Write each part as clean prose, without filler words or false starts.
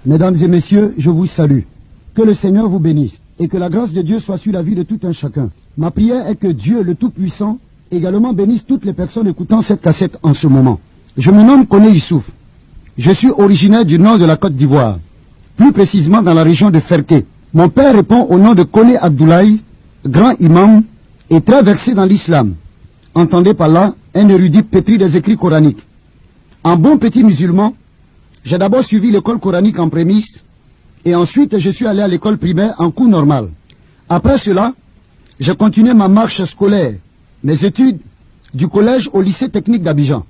Mesdames et messieurs, je vous salue. Que le Seigneur vous bénisse et que la grâce de Dieu soit sur la vie de tout un chacun. Ma prière est que Dieu, le Tout-Puissant, également bénisse toutes les personnes écoutant cette cassette en ce moment. Je me nomme Koné Issouf. Je suis originaire du nord de la Côte d'Ivoire, plus précisément dans la région de Ferké. Mon père répond au nom de Koné Abdoulaye, grand imam et très versé dans l'islam. Entendez par là un érudit pétri des écrits coraniques. En bon petit musulman, j'ai d'abord suivi l'école coranique en prémisse et ensuite je suis allé à l'école primaire en cours normal. Après cela, j'ai continué ma marche scolaire, mes études du collège au lycée technique d'Abidjan.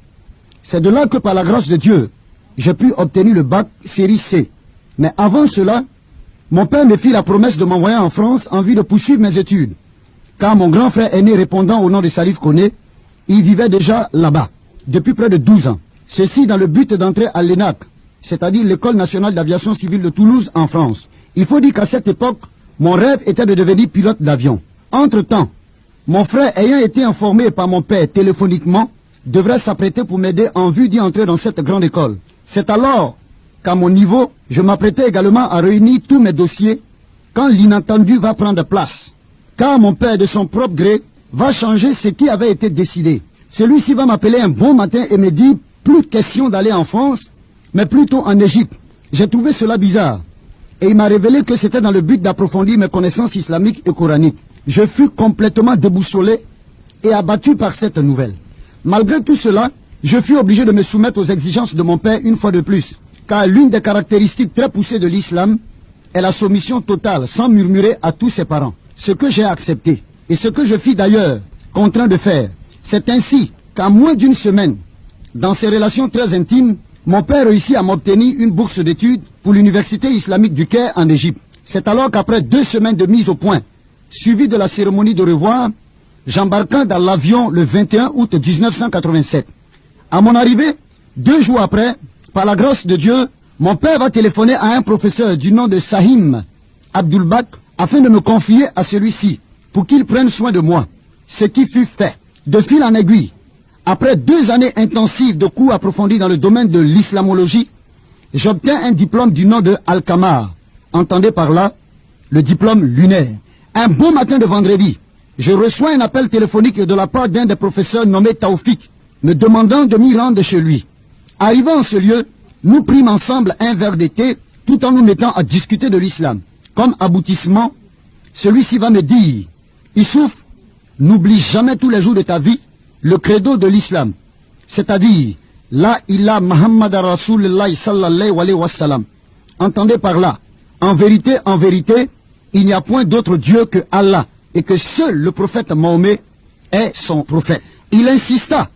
C'est de là que par la grâce de Dieu, j'ai pu obtenir le bac série C. Mais avant cela, mon père me fit la promesse de m'envoyer en France en vue de poursuivre mes études. Car mon grand frère aîné répondant au nom de Salif Koné, il vivait déjà là-bas, depuis près de 12 ans. Ceci dans le but d'entrer à l'ENAC, c'est-à-dire l'École nationale d'aviation civile de Toulouse en France. Il faut dire qu'à cette époque, mon rêve était de devenir pilote d'avion. Entre-temps, mon frère ayant été informé par mon père téléphoniquement, devrait s'apprêter pour m'aider en vue d'y entrer dans cette grande école. C'est alors qu'à mon niveau, je m'apprêtais également à réunir tous mes dossiers quand l'inattendu va prendre place. Car mon père, de son propre gré, va changer ce qui avait été décidé. Celui-ci va m'appeler un bon matin et me dire plus de question d'aller en France, mais plutôt en Égypte. J'ai trouvé cela bizarre. Et il m'a révélé que c'était dans le but d'approfondir mes connaissances islamiques et coraniques. Je fus complètement déboussolé et abattu par cette nouvelle. Malgré tout cela, je fus obligé de me soumettre aux exigences de mon père une fois de plus. Car l'une des caractéristiques très poussées de l'islam est la soumission totale, sans murmurer à tous ses parents. Ce que j'ai accepté, et ce que je fis d'ailleurs, contraint de faire. C'est ainsi qu'en moins d'une semaine, dans ces relations très intimes, mon père réussit à m'obtenir une bourse d'études pour l'université islamique du Caire en Égypte. C'est alors qu'après 2 semaines de mise au point, suivie de la cérémonie de revoir, j'embarquai dans l'avion le 21 août 1987. À mon arrivée, 2 jours après, par la grâce de Dieu, mon père va téléphoner à un professeur du nom de Sahim Abdulbak afin de me confier à celui-ci pour qu'il prenne soin de moi. Ce qui fut fait. De fil en aiguille, après 2 années intensives de cours approfondis dans le domaine de l'islamologie, j'obtiens un diplôme du nom de Al-Kamar. Entendez par là le diplôme lunaire. Un bon matin de vendredi, je reçois un appel téléphonique de la part d'un des professeurs nommé Taoufik, me demandant de m'y rendre chez lui. Arrivant en ce lieu, nous prîmes ensemble un verre de thé, tout en nous mettant à discuter de l'islam. Comme aboutissement, celui-ci va me dire, Issouf, n'oublie jamais tous les jours de ta vie le credo de l'islam, c'est-à-dire La ilaha Muhammad Rasulullah sallallahu alayhi wa sallam. Entendez par là, en vérité, il n'y a point d'autre Dieu que Allah, et que seul le prophète Mahomet est son prophète. Il insista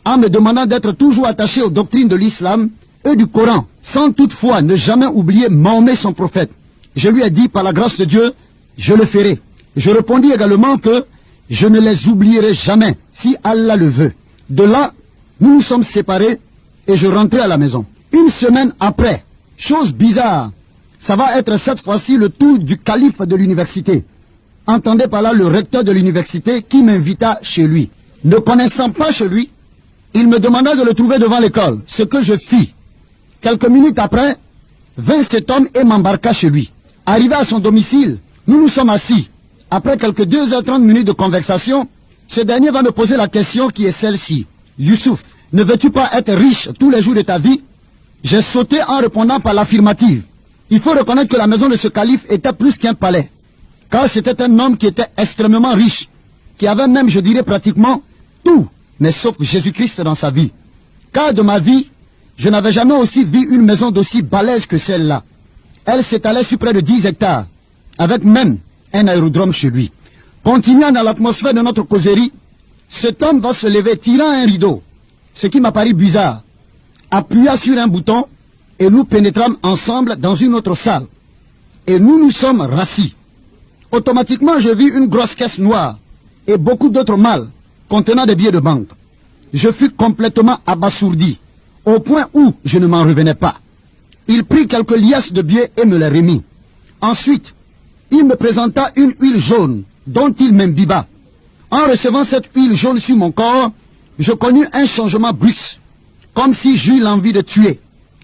en me demandant d'être toujours attaché aux doctrines de l'islam et du Coran, sans toutefois ne jamais oublier Mahomet son prophète. Je lui ai dit, par la grâce de Dieu, je le ferai. Je répondis également que je ne les oublierai jamais, si Allah le veut. De là, nous nous sommes séparés et je rentrai à la maison. Une semaine après, chose bizarre, ça va être cette fois-ci le tour du calife de l'université. Entendez par là le recteur de l'université qui m'invita chez lui. Ne connaissant pas chez lui, il me demanda de le trouver devant l'école, ce que je fis. Quelques minutes après, vint cet homme et m'embarqua chez lui. Arrivé à son domicile, nous nous sommes assis. Après quelques 2h30 minutes de conversation, ce dernier va me poser la question qui est celle-ci. Youssouf, ne veux-tu pas être riche tous les jours de ta vie? J'ai sauté en répondant par l'affirmative. Il faut reconnaître que la maison de ce calife était plus qu'un palais. Car c'était un homme qui était extrêmement riche, qui avait même, je dirais, pratiquement tout, mais sauf Jésus-Christ dans sa vie. Car de ma vie, je n'avais jamais aussi vu une maison d'aussi balèze que celle-là. Elle s'étalait sur près de 10 hectares, avec même un aérodrome chez lui. Continuant dans l'atmosphère de notre causerie, cet homme va se lever tirant un rideau, ce qui m'a paru bizarre, appuya sur un bouton et nous pénétrâmes ensemble dans une autre salle. Et nous nous sommes rassis. Automatiquement, je vis une grosse caisse noire et beaucoup d'autres malles contenant des billets de banque. Je fus complètement abasourdi, au point où je ne m'en revenais pas. Il prit quelques liasses de billets et me les remit. Ensuite, il me présenta une huile jaune dont il m'imbiba. En recevant cette huile jaune sur mon corps, je connus un changement brusque, comme si j'eus l'envie de tuer.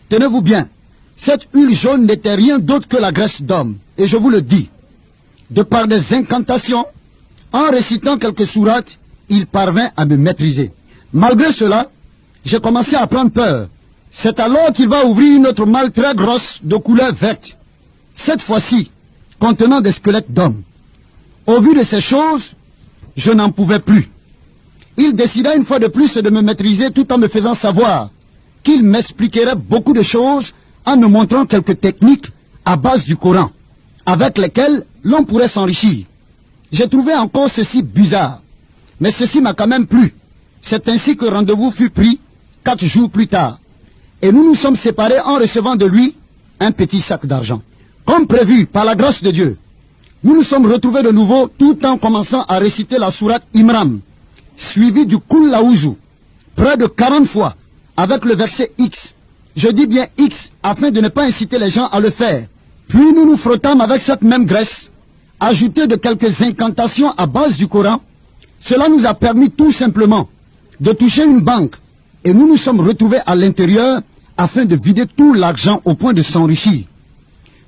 Tenez-vous bien, Cette huile jaune n'était rien d'autre que la graisse d'homme. Et je vous le dis, de par des incantations, en récitant quelques sourates, il parvint à me maîtriser. Malgré cela, j'ai commencé à prendre peur. C'est alors qu'il va ouvrir une autre malle très grosse de couleur verte. Cette fois-ci, contenant des squelettes d'hommes. Au vu de ces choses, je n'en pouvais plus. Il décida une fois de plus de me maîtriser tout en me faisant savoir qu'il m'expliquerait beaucoup de choses en me montrant quelques techniques à base du Coran, avec lesquelles l'on pourrait s'enrichir. J'ai trouvé encore ceci bizarre, mais ceci m'a quand même plu. C'est ainsi que rendez-vous fut pris 4 jours plus tard. Et nous nous sommes séparés en recevant de lui un petit sac d'argent. Comme prévu par la grâce de Dieu, nous nous sommes retrouvés de nouveau tout en commençant à réciter la sourate Imran, suivi du Kul Laouzou, près de 40 fois, avec le verset X. Je dis bien X, afin de ne pas inciter les gens à le faire. Puis nous nous frottâmes avec cette même graisse, ajoutée de quelques incantations à base du Coran. Cela nous a permis tout simplement de toucher une banque, et nous nous sommes retrouvés à l'intérieur afin de vider tout l'argent au point de s'enrichir.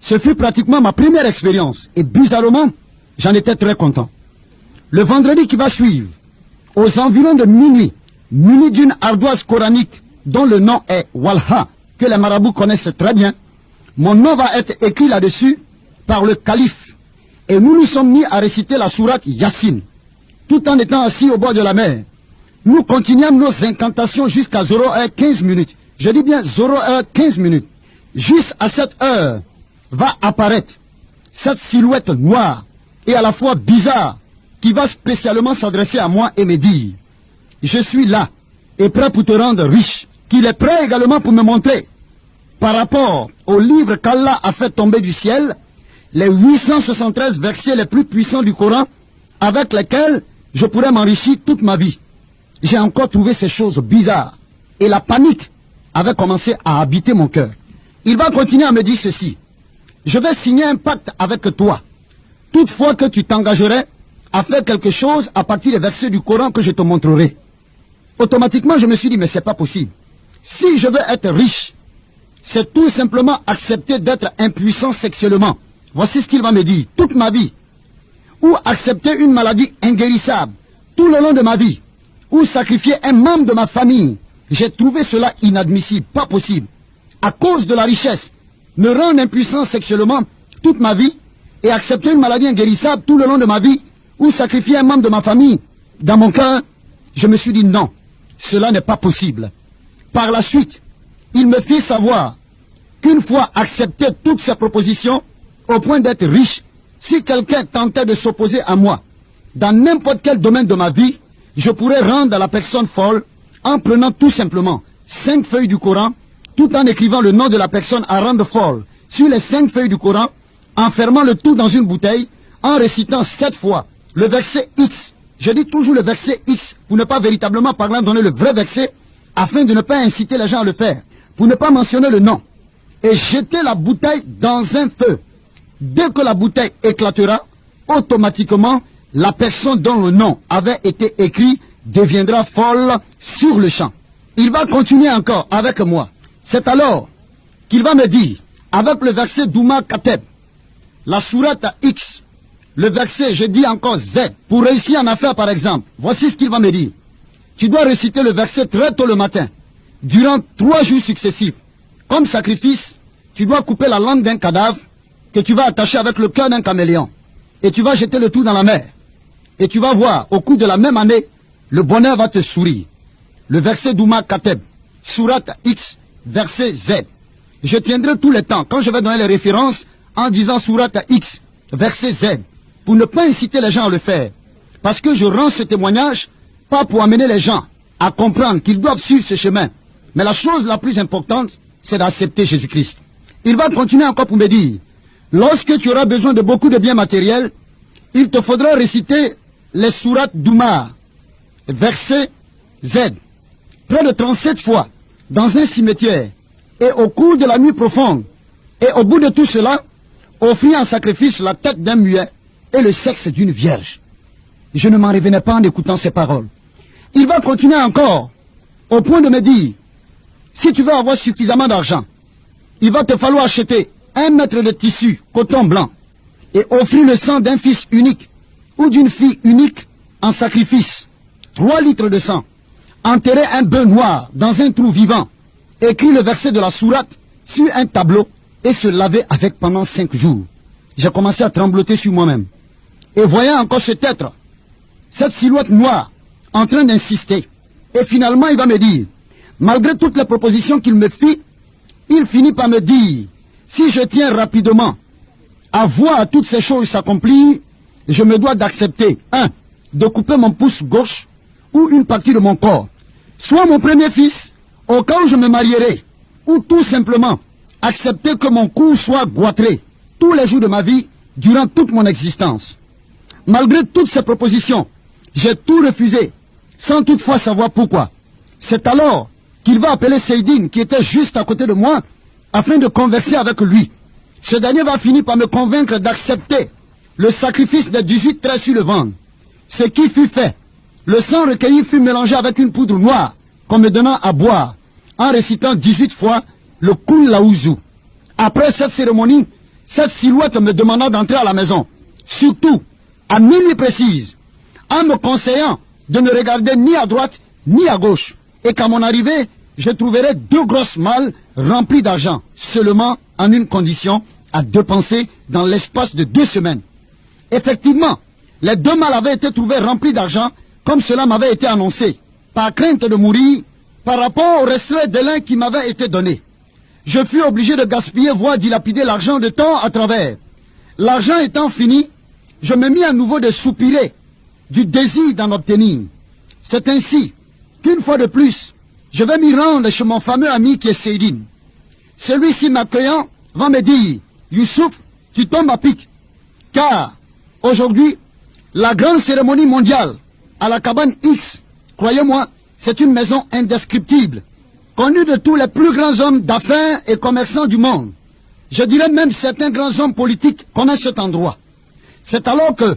Ce fut pratiquement ma première expérience, et bizarrement, j'en étais très content. Le vendredi qui va suivre, aux environs de minuit, muni d'une ardoise coranique dont le nom est Walha, que les marabouts connaissent très bien, mon nom va être écrit là-dessus par le calife. Et nous nous sommes mis à réciter la sourate Yassine, tout en étant assis au bord de la mer. Nous continuons nos incantations jusqu'à 0h15 minutes. Je dis bien 0h15 minutes. Juste à cette heure va apparaître cette silhouette noire et à la fois bizarre qui va spécialement s'adresser à moi et me dire: je suis là et prêt pour te rendre riche. Qu'il est prêt également pour me montrer, par rapport au livre qu'Allah a fait tomber du ciel, les 873 versets les plus puissants du Coran avec lesquels je pourrais m'enrichir toute ma vie. J'ai encore trouvé ces choses bizarres et la panique avait commencé à habiter mon cœur. Il va continuer à me dire ceci: je vais signer un pacte avec toi. Toutefois que tu t'engagerais à faire quelque chose à partir des versets du Coran que je te montrerai. Automatiquement, je me suis dit, mais c'est pas possible. Si je veux être riche, c'est tout simplement accepter d'être impuissant sexuellement. Voici ce qu'il va me dire, toute ma vie. Ou accepter une maladie inguérissable, tout le long de ma vie. Ou sacrifier un membre de ma famille. J'ai trouvé cela inadmissible, pas possible. À cause de la richesse, me rendre impuissant sexuellement toute ma vie et accepter une maladie inguérissable tout le long de ma vie, ou sacrifier un membre de ma famille. Dans mon cœur, je me suis dit non, cela n'est pas possible. Par la suite, il me fit savoir qu'une fois accepté toutes ces propositions, au point d'être riche, si quelqu'un tentait de s'opposer à moi, dans n'importe quel domaine de ma vie, je pourrais rendre la personne folle en prenant tout simplement 5 feuilles du Coran, tout en écrivant le nom de la personne à rendre folle sur les 5 feuilles du Coran, en fermant le tout dans une bouteille, en récitant 7 fois le verset X. Je dis toujours le verset X, pour ne pas véritablement parler donner le vrai verset, afin de ne pas inciter les gens à le faire, pour ne pas mentionner le nom, et jeter la bouteille dans un feu. Dès que la bouteille éclatera, automatiquement, la personne dont le nom avait été écrit deviendra folle sur le champ. Il va continuer encore avec moi. C'est alors qu'il va me dire, avec le verset Douma Kateb, la sourate X, le verset, je dis encore Z, pour réussir en affaires par exemple, voici ce qu'il va me dire. Tu dois réciter le verset très tôt le matin, durant 3 jours successifs. Comme sacrifice, tu dois couper la langue d'un cadavre que tu vas attacher avec le cœur d'un caméléon. Et tu vas jeter le tout dans la mer. Et tu vas voir, au cours de la même année, le bonheur va te sourire. Le verset Douma Kateb, sourate X, verset Z. Je tiendrai tout le temps, quand je vais donner les références, en disant sourate X, verset Z, pour ne pas inciter les gens à le faire. Parce que je rends ce témoignage, pas pour amener les gens à comprendre qu'ils doivent suivre ce chemin. Mais la chose la plus importante, c'est d'accepter Jésus-Christ. Il va continuer encore pour me dire, lorsque tu auras besoin de beaucoup de biens matériels, il te faudra réciter les sourates Douma, verset Z, près de 37 fois, dans un cimetière, et au cours de la nuit profonde. Et au bout de tout cela, offrir en sacrifice la tête d'un muet et le sexe d'une vierge. Je ne m'en revenais pas en écoutant ces paroles. Il va continuer encore, au point de me dire, si tu veux avoir suffisamment d'argent, il va te falloir acheter 1 mètre de tissu coton blanc et offrir le sang d'un fils unique ou d'une fille unique en sacrifice. 3 litres de sang. Enterrer un bœuf noir dans un trou vivant. Écrire le verset de la sourate sur un tableau et se laver avec pendant 5 jours. J'ai commencé à trembloter sur moi-même. Et voyant encore cet être, cette silhouette noire, en train d'insister. Et finalement, il va me dire, malgré toutes les propositions qu'il me fit, il finit par me dire, si je tiens rapidement à voir toutes ces choses s'accomplir, je me dois d'accepter, 1, de couper mon pouce gauche ou une partie de mon corps, soit mon premier fils, au cas où je me marierai, ou tout simplement accepter que mon cou soit goitré tous les jours de ma vie durant toute mon existence. Malgré toutes ces propositions, j'ai tout refusé, sans toutefois savoir pourquoi. C'est alors qu'il va appeler Seydine, qui était juste à côté de moi, afin de converser avec lui. Ce dernier va finir par me convaincre d'accepter le sacrifice des 18 traits sur le ventre. Ce qui fut fait, le sang recueilli fut mélangé avec une poudre noire, qu'on me donnant à boire, en récitant 18 fois le Kul Laouzu. Après cette cérémonie, cette silhouette me demanda d'entrer à la maison, surtout à minuit précise, en me conseillant de ne regarder ni à droite ni à gauche, et qu'à mon arrivée, je trouverais 2 grosses malles remplies d'argent, seulement en une condition, à dépenser dans l'espace de 2 semaines. Effectivement, les 2 malles avaient été trouvées remplies d'argent, comme cela m'avait été annoncé, par crainte de mourir, par rapport au restrait de l'un qui m'avait été donné. Je fus obligé de gaspiller, voire dilapider l'argent de temps à travers. L'argent étant fini, je me mis à nouveau de soupirer, du désir d'en obtenir. C'est ainsi qu'une fois de plus, je vais m'y rendre chez mon fameux ami qui est Seydine. Celui-ci m'accueillant va me dire, Youssouf, tu tombes à pic. Car aujourd'hui, la grande cérémonie mondiale à la cabane X, croyez-moi, c'est une maison indescriptible, connue de tous les plus grands hommes d'affaires et commerçants du monde. Je dirais même certains grands hommes politiques connaissent cet endroit. C'est alors que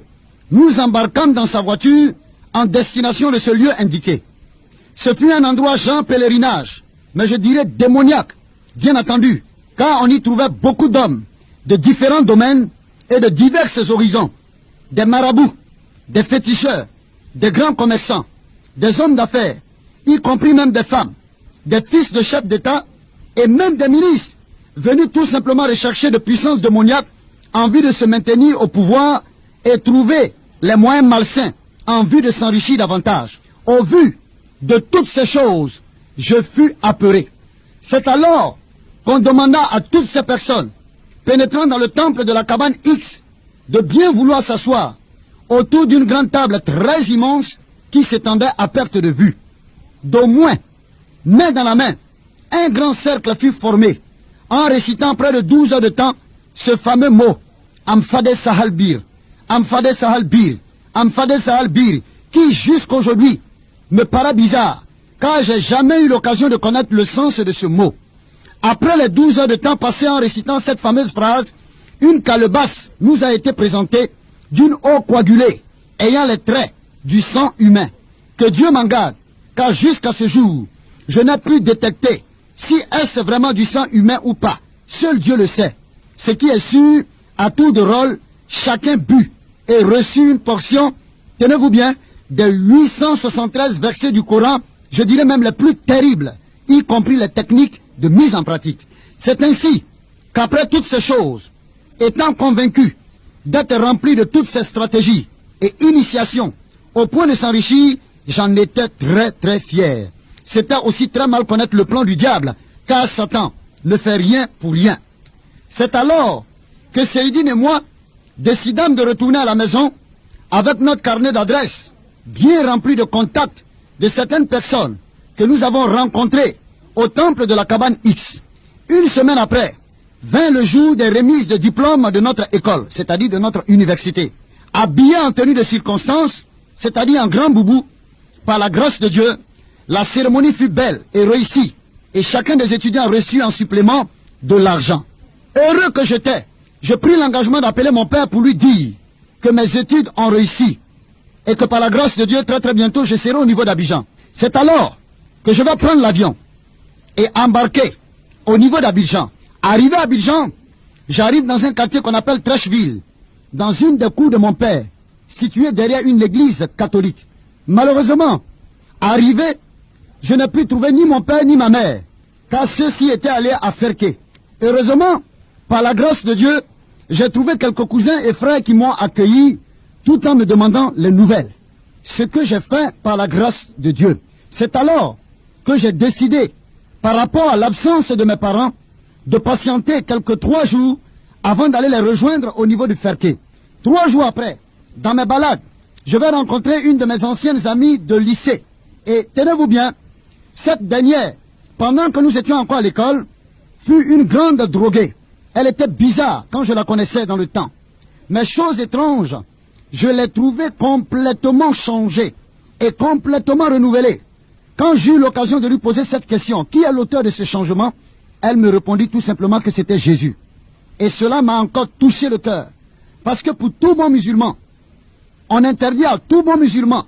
nous embarquâmes dans sa voiture en destination de ce lieu indiqué. Ce fut un endroit genre pèlerinage, mais je dirais démoniaque, bien entendu, car on y trouvait beaucoup d'hommes de différents domaines et de divers horizons, des marabouts, des féticheurs, des grands commerçants, des hommes d'affaires, y compris même des femmes, des fils de chefs d'État et même des ministres, venus tout simplement rechercher de puissance démoniaque en vue de se maintenir au pouvoir et trouver les moyens malsains en vue de s'enrichir davantage. Au vu de toutes ces choses, je fus apeuré. C'est alors qu'on demanda à toutes ces personnes pénétrant dans le temple de la cabane X de bien vouloir s'asseoir autour d'une grande table très immense qui s'étendait à perte de vue. D'au moins, main dans la main, un grand cercle fut formé en récitant près de 12 heures de temps ce fameux mot Amfade Sahal Bir, Amfade Sahal Bir, Amfade Sahal Bir, qui jusqu'aujourd'hui me paraît bizarre, car j'ai jamais eu l'occasion de connaître le sens de ce mot. Après les 12 heures de temps passées en récitant cette fameuse phrase, une calebasse nous a été présentée d'une eau coagulée, ayant les traits du sang humain. Que Dieu m'en garde, car jusqu'à ce jour, je n'ai pu détecter si est-ce vraiment du sang humain ou pas. Seul Dieu le sait. Ce qui est sûr, à tour de rôle, chacun but et reçut une portion, tenez-vous bien, des 873 versets du Coran, je dirais même les plus terribles, y compris les techniques de mise en pratique. C'est ainsi qu'après toutes ces choses, étant convaincu d'être rempli de toutes ces stratégies et initiations, au point de s'enrichir, j'en étais très fier. C'était aussi très mal connaître le plan du diable, car Satan ne fait rien pour rien. C'est alors que Seydine et moi décidâmes de retourner à la maison avec notre carnet d'adresses, bien rempli de contacts de certaines personnes que nous avons rencontrées au temple de la cabane X. Une semaine après, vint le jour des remises de diplômes de notre école, c'est-à-dire de notre université. Habillés en tenue de circonstance, c'est-à-dire en grand boubou, par la grâce de Dieu, la cérémonie fut belle et réussie, et chacun des étudiants reçut en supplément de l'argent. Heureux que j'étais, je pris l'engagement d'appeler mon père pour lui dire que mes études ont réussi, et que par la grâce de Dieu, très bientôt, je serai au niveau d'Abidjan. C'est alors que je vais prendre l'avion et embarquer au niveau d'Abidjan, Arrivé à Abidjan, j'arrive dans un quartier qu'on appelle Trècheville, dans une des cours de mon père, située derrière une église catholique. Malheureusement, arrivé, je n'ai pu trouver ni mon père ni ma mère, car ceux-ci étaient allés à Ferké. Heureusement, par la grâce de Dieu, j'ai trouvé quelques cousins et frères qui m'ont accueilli tout en me demandant les nouvelles. Ce que j'ai fait par la grâce de Dieu. C'est alors que j'ai décidé, par rapport à l'absence de mes parents, de patienter quelques 3 jours avant d'aller les rejoindre au niveau du Ferké. 3 jours après, dans mes balades, je vais rencontrer une de mes anciennes amies de lycée. Et tenez-vous bien, cette dernière, pendant que nous étions encore à l'école, fut une grande droguée. Elle était bizarre quand je la connaissais dans le temps. Mais chose étrange, je l'ai trouvée complètement changée et complètement renouvelée. Quand j'eus l'occasion de lui poser cette question, qui est l'auteur de ce changement? Elle me répondit tout simplement que c'était Jésus. Et cela m'a encore touché le cœur. Parce que pour tout bon musulman, on interdit à tout bon musulman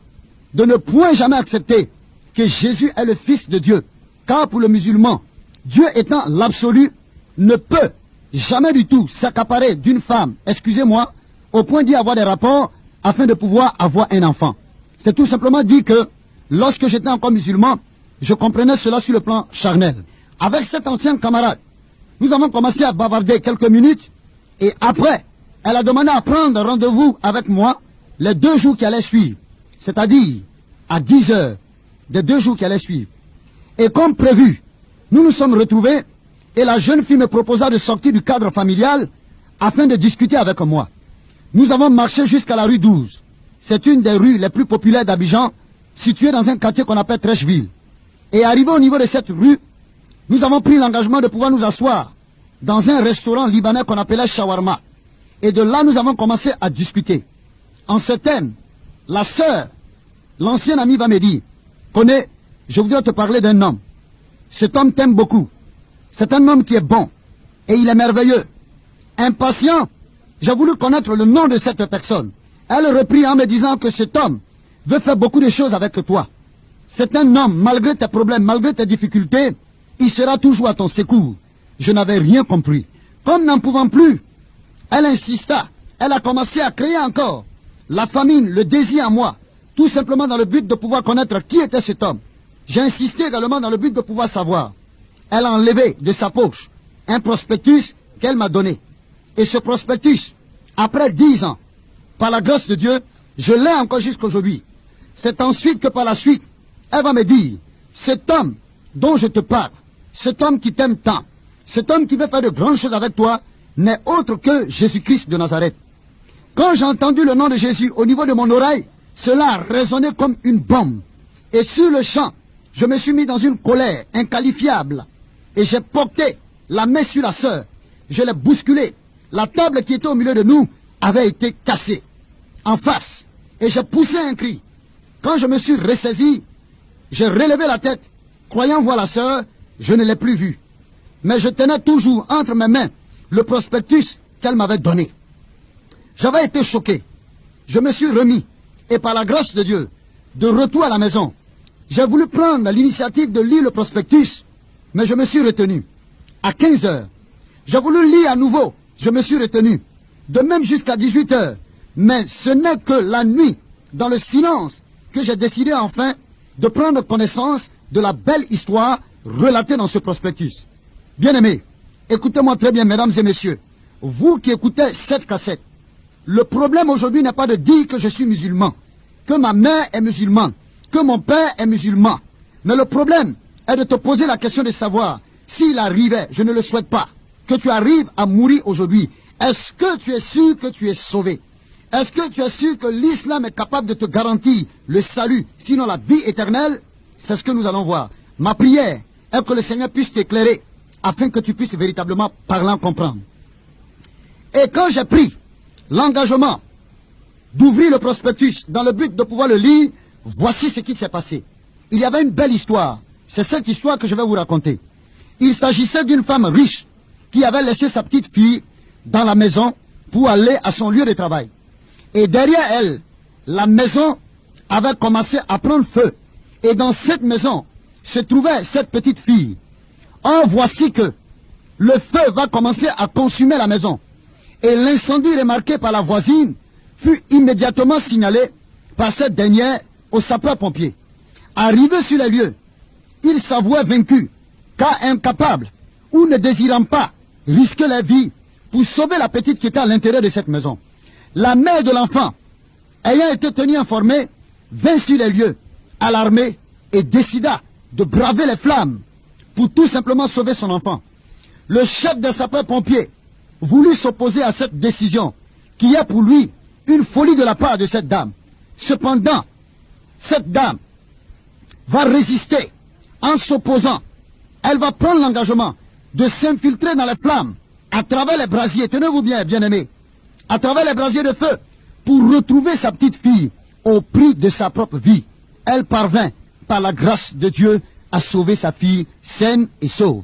de ne point jamais accepter que Jésus est le Fils de Dieu. Car pour le musulman, Dieu étant l'absolu, ne peut jamais du tout s'accaparer d'une femme, excusez-moi, au point d'y avoir des rapports afin de pouvoir avoir un enfant. C'est tout simplement dit que lorsque j'étais encore musulman, je comprenais cela sur le plan charnel. Avec cette ancienne camarade, nous avons commencé à bavarder quelques minutes et après, elle a demandé à prendre rendez-vous avec moi les 2 jours qui allaient suivre, c'est-à-dire à 10 heures des 2 jours qui allaient suivre. Et comme prévu, nous nous sommes retrouvés et la jeune fille me proposa de sortir du cadre familial afin de discuter avec moi. Nous avons marché jusqu'à la rue 12. C'est une des rues les plus populaires d'Abidjan, située dans un quartier qu'on appelle Trècheville. Et arrivé au niveau de cette rue, nous avons pris l'engagement de pouvoir nous asseoir dans un restaurant libanais qu'on appelait Shawarma. Et de là, nous avons commencé à discuter. En ce thème, la sœur, l'ancienne amie va me dire, connais, je voudrais te parler d'un homme. Cet homme t'aime beaucoup. C'est un homme qui est bon. Et il est merveilleux. Impatient, j'ai voulu connaître le nom de cette personne. Elle reprit en me disant que cet homme veut faire beaucoup de choses avec toi. C'est un homme, malgré tes problèmes, malgré tes difficultés, il sera toujours à ton secours. Je n'avais rien compris. Comme n'en pouvant plus, elle insista. Elle a commencé à créer encore la famine, le désir en moi, tout simplement dans le but de pouvoir connaître qui était cet homme. J'ai insisté également dans le but de pouvoir savoir. Elle a enlevé de sa poche un prospectus qu'elle m'a donné. Et ce prospectus, après 10 ans, par la grâce de Dieu, je l'ai encore jusqu'aujourd'hui. C'est ensuite que par la suite, elle va me dire, cet homme dont je te parle, cet homme qui t'aime tant, cet homme qui veut faire de grandes choses avec toi, n'est autre que Jésus-Christ de Nazareth. Quand j'ai entendu le nom de Jésus au niveau de mon oreille, cela a résonné comme une bombe. Et sur le champ, je me suis mis dans une colère inqualifiable. Et j'ai porté la main sur la sœur. Je l'ai bousculée. La table qui était au milieu de nous avait été cassée en face. Et j'ai poussé un cri. Quand je me suis ressaisi, j'ai relevé la tête. Croyant voir la sœur, je ne l'ai plus vue. Mais je tenais toujours entre mes mains le prospectus qu'elle m'avait donné. J'avais été choqué. Je me suis remis. Et par la grâce de Dieu, de retour à la maison, j'ai voulu prendre l'initiative de lire le prospectus, mais je me suis retenu. À 15 heures, j'ai voulu lire à nouveau, je me suis retenu. De même jusqu'à 18 heures. Mais ce n'est que la nuit, dans le silence, que j'ai décidé enfin de prendre connaissance de la belle histoire relatée dans ce prospectus. Bien-aimés, écoutez-moi très bien, mesdames et messieurs. Vous qui écoutez cette cassette, le problème aujourd'hui n'est pas de dire que je suis musulman, que ma mère est musulmane, que mon père est musulman. Mais le problème est de te poser la question de savoir s'il arrivait, je ne le souhaite pas, que tu arrives à mourir aujourd'hui. Est-ce que tu es sûr que tu es sauvé? Est-ce que tu es sûr que l'islam est capable de te garantir le salut, sinon la vie éternelle? C'est ce que nous allons voir. Ma prière est que le Seigneur puisse t'éclairer afin que tu puisses véritablement parler en comprendre. Et quand j'ai pris l'engagement d'ouvrir le prospectus dans le but de pouvoir le lire, voici ce qui s'est passé. Il y avait une belle histoire. C'est cette histoire que je vais vous raconter. Il s'agissait d'une femme riche qui avait laissé sa petite fille dans la maison pour aller à son lieu de travail. Et derrière elle, la maison avait commencé à prendre feu. Et dans cette maison se trouvait cette petite fille. Or, voici que le feu va commencer à consumer la maison. Et l'incendie remarqué par la voisine fut immédiatement signalé par cette dernière aux sapeurs-pompiers. Arrivé sur les lieux, il s'avouait vaincu, car incapable ou ne désirant pas risquer la vie pour sauver la petite qui était à l'intérieur de cette maison. La mère de l'enfant, ayant été tenue informée, vint sur les lieux, alarmée, et décida de braver les flammes pour tout simplement sauver son enfant. Le chef des sapeurs-pompiers voulut s'opposer à cette décision, qui est pour lui une folie de la part de cette dame. Cependant, cette dame va résister en s'opposant. Elle va prendre l'engagement de s'infiltrer dans les flammes à travers les brasiers, tenez-vous bien, bien-aimés, à travers les brasiers de feu, pour retrouver sa petite fille au prix de sa propre vie. Elle parvint, par la grâce de Dieu, à sauver sa fille saine et sauve.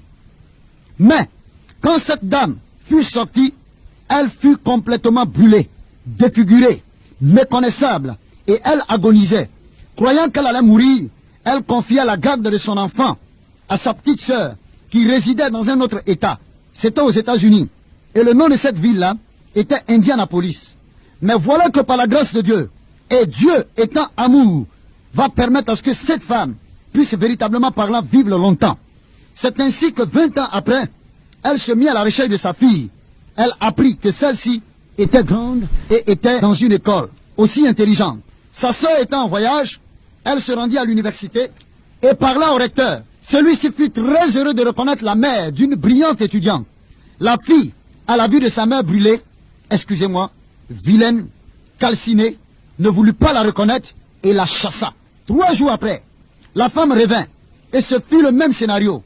Mais, quand cette dame fut sortie, elle fut complètement brûlée, défigurée, méconnaissable, et elle agonisait. Croyant qu'elle allait mourir, elle confia la garde de son enfant à sa petite sœur, qui résidait dans un autre État. C'était aux États-Unis. Et le nom de cette ville-là était Indianapolis. Mais voilà que par la grâce de Dieu, et Dieu étant amour, va permettre à ce que cette femme puisse véritablement parlant vivre longtemps. C'est ainsi que 20 ans après, elle se mit à la recherche de sa fille. Elle apprit que celle-ci était grande et était dans une école aussi intelligente. Sa sœur étant en voyage, elle se rendit à l'université et parla au recteur. Celui-ci fut très heureux de reconnaître la mère d'une brillante étudiante. La fille, à la vue de sa mère brûlée, excusez-moi, vilaine, calcinée, ne voulut pas la reconnaître et la chassa. 3 jours après, la femme revint et ce fut le même scénario.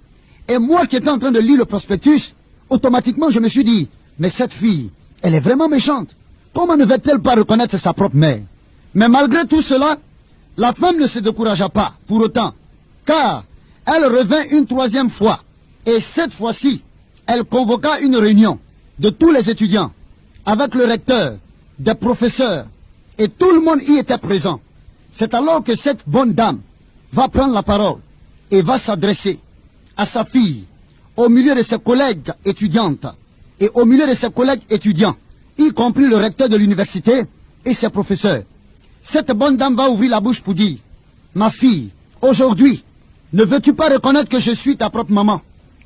Et moi qui étais en train de lire le prospectus, automatiquement je me suis dit, mais cette fille, elle est vraiment méchante. Comment ne va-t-elle pas reconnaître sa propre mère? Mais malgré tout cela, la femme ne se découragea pas pour autant, car elle revint une 3e fois. Et cette fois-ci, elle convoqua une réunion de tous les étudiants, avec le recteur, des professeurs, et tout le monde y était présent. C'est alors que cette bonne dame va prendre la parole et va s'adresser à sa fille, au milieu de ses collègues étudiantes et au milieu de ses collègues étudiants, y compris le recteur de l'université et ses professeurs. Cette bonne dame va ouvrir la bouche pour dire, « Ma fille, aujourd'hui, ne veux-tu pas reconnaître que je suis ta propre maman?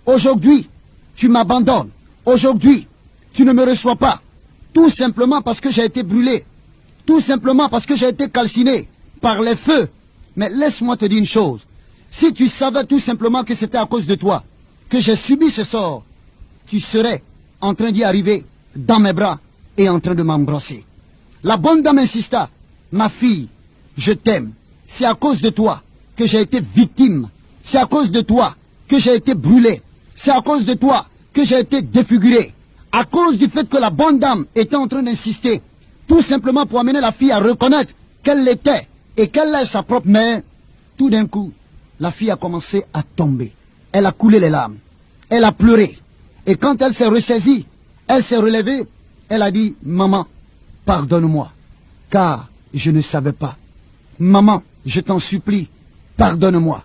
Aujourd'hui, tu m'abandonnes. Aujourd'hui, tu ne me reçois pas. Tout simplement parce que j'ai été brûlé. Tout simplement parce que j'ai été calciné par les feux. Mais laisse-moi te dire une chose. Si tu savais tout simplement que c'était à cause de toi que j'ai subi ce sort, tu serais en train d'y arriver dans mes bras et en train de m'embrasser. » La bonne dame insista. « Ma fille, je t'aime. C'est à cause de toi que j'ai été victime. C'est à cause de toi que j'ai été brûlé. C'est à cause de toi que j'ai été défiguré. À cause du fait que la bonne dame était en train d'insister, tout simplement pour amener la fille à reconnaître qu'elle l'était et qu'elle est sa propre mère, tout d'un coup, la fille a commencé à tomber. Elle a coulé les larmes. Elle a pleuré. Et quand elle s'est ressaisie, elle s'est relevée, elle a dit, « Maman, pardonne-moi, car je ne savais pas. Maman, je t'en supplie, pardonne-moi,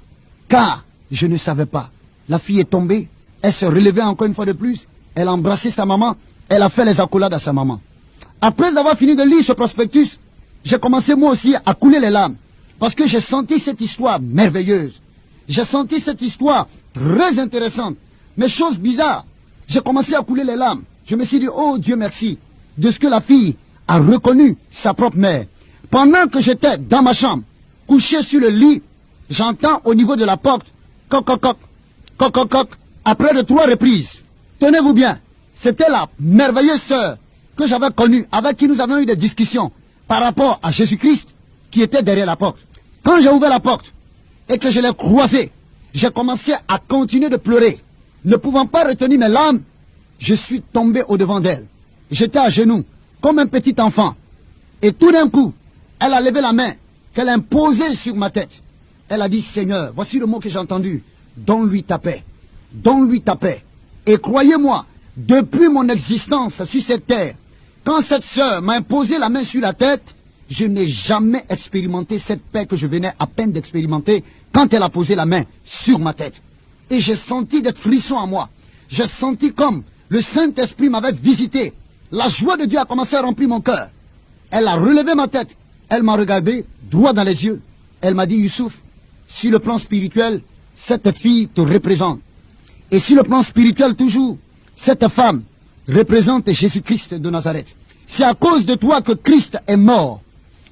car je ne savais pas. » La fille est tombée, elle s'est relevée encore une fois de plus, elle a embrassé sa maman, elle a fait les accolades à sa maman. Après avoir fini de lire ce prospectus, j'ai commencé moi aussi à couler les larmes, parce que j'ai senti cette histoire merveilleuse. J'ai senti cette histoire très intéressante, mais chose bizarre, j'ai commencé à couler les larmes. Je me suis dit, oh Dieu merci, de ce que la fille a reconnu sa propre mère. Pendant que j'étais dans ma chambre, couché sur le lit, j'entends au niveau de la porte, coq, coq, coq, coq, coq, coq, après de 3 reprises. Tenez-vous bien, c'était la merveilleuse sœur que j'avais connue, avec qui nous avions eu des discussions par rapport à Jésus-Christ qui était derrière la porte. Quand j'ai ouvert la porte et que je l'ai croisée, j'ai commencé à continuer de pleurer. Ne pouvant pas retenir mes larmes, je suis tombé au-devant d'elle. J'étais à genoux, comme un petit enfant. Et tout d'un coup, elle a levé la main qu'elle a imposée sur ma tête. Elle a dit, « Seigneur, voici le mot que j'ai entendu. Donne-lui ta paix. Donne-lui ta paix. » Et croyez-moi, depuis mon existence sur cette terre, quand cette sœur m'a imposé la main sur la tête, je n'ai jamais expérimenté cette paix que je venais à peine d'expérimenter quand elle a posé la main sur ma tête. Et j'ai senti des frissons en moi. j'ai senti comme le Saint-Esprit m'avait visité. La joie de Dieu a commencé à remplir mon cœur. Elle a relevé ma tête. Elle m'a regardé droit dans les yeux. Elle m'a dit, Youssouf, sur le plan spirituel, cette fille te représente. Et sur le plan spirituel toujours, cette femme représente Jésus-Christ de Nazareth. C'est à cause de toi que Christ est mort.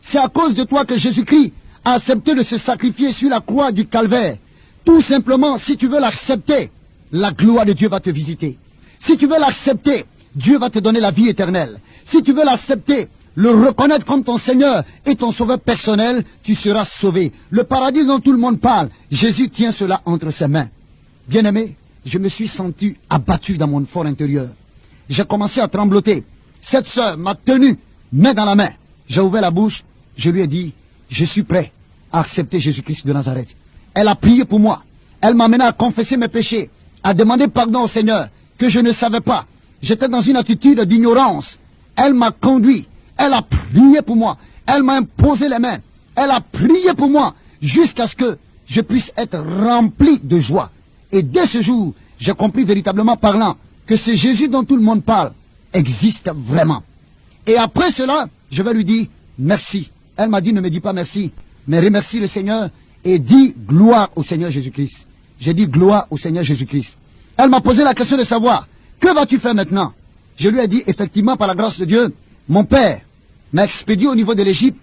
C'est à cause de toi que Jésus-Christ a accepté de se sacrifier sur la croix du calvaire. Tout simplement, si tu veux l'accepter, la gloire de Dieu va te visiter. Si tu veux l'accepter, Dieu va te donner la vie éternelle. Si tu veux l'accepter, le reconnaître comme ton Seigneur et ton sauveur personnel, tu seras sauvé. Le paradis dont tout le monde parle, Jésus tient cela entre ses mains. Bien-aimé, je me suis senti abattu dans mon fort intérieur. J'ai commencé à trembloter. Cette sœur m'a tenu, main dans la main. J'ai ouvert la bouche, je lui ai dit, je suis prêt à accepter Jésus-Christ de Nazareth. Elle a prié pour moi. Elle m'a amené à confesser mes péchés, à demander pardon au Seigneur, que je ne savais pas. J'étais dans une attitude d'ignorance. Elle m'a conduit. Elle a prié pour moi. Elle m'a imposé les mains. Elle a prié pour moi jusqu'à ce que je puisse être rempli de joie. Et dès ce jour, j'ai compris véritablement parlant que ce Jésus dont tout le monde parle existe vraiment. Et après cela, je vais lui dire merci. Elle m'a dit ne me dis pas merci, mais remercie le Seigneur et dis gloire au Seigneur Jésus-Christ. J'ai dit gloire au Seigneur Jésus-Christ. Elle m'a posé la question de savoir, que vas-tu faire maintenant? Je lui ai dit effectivement par la grâce de Dieu, mon père m'a expédié au niveau de l'Égypte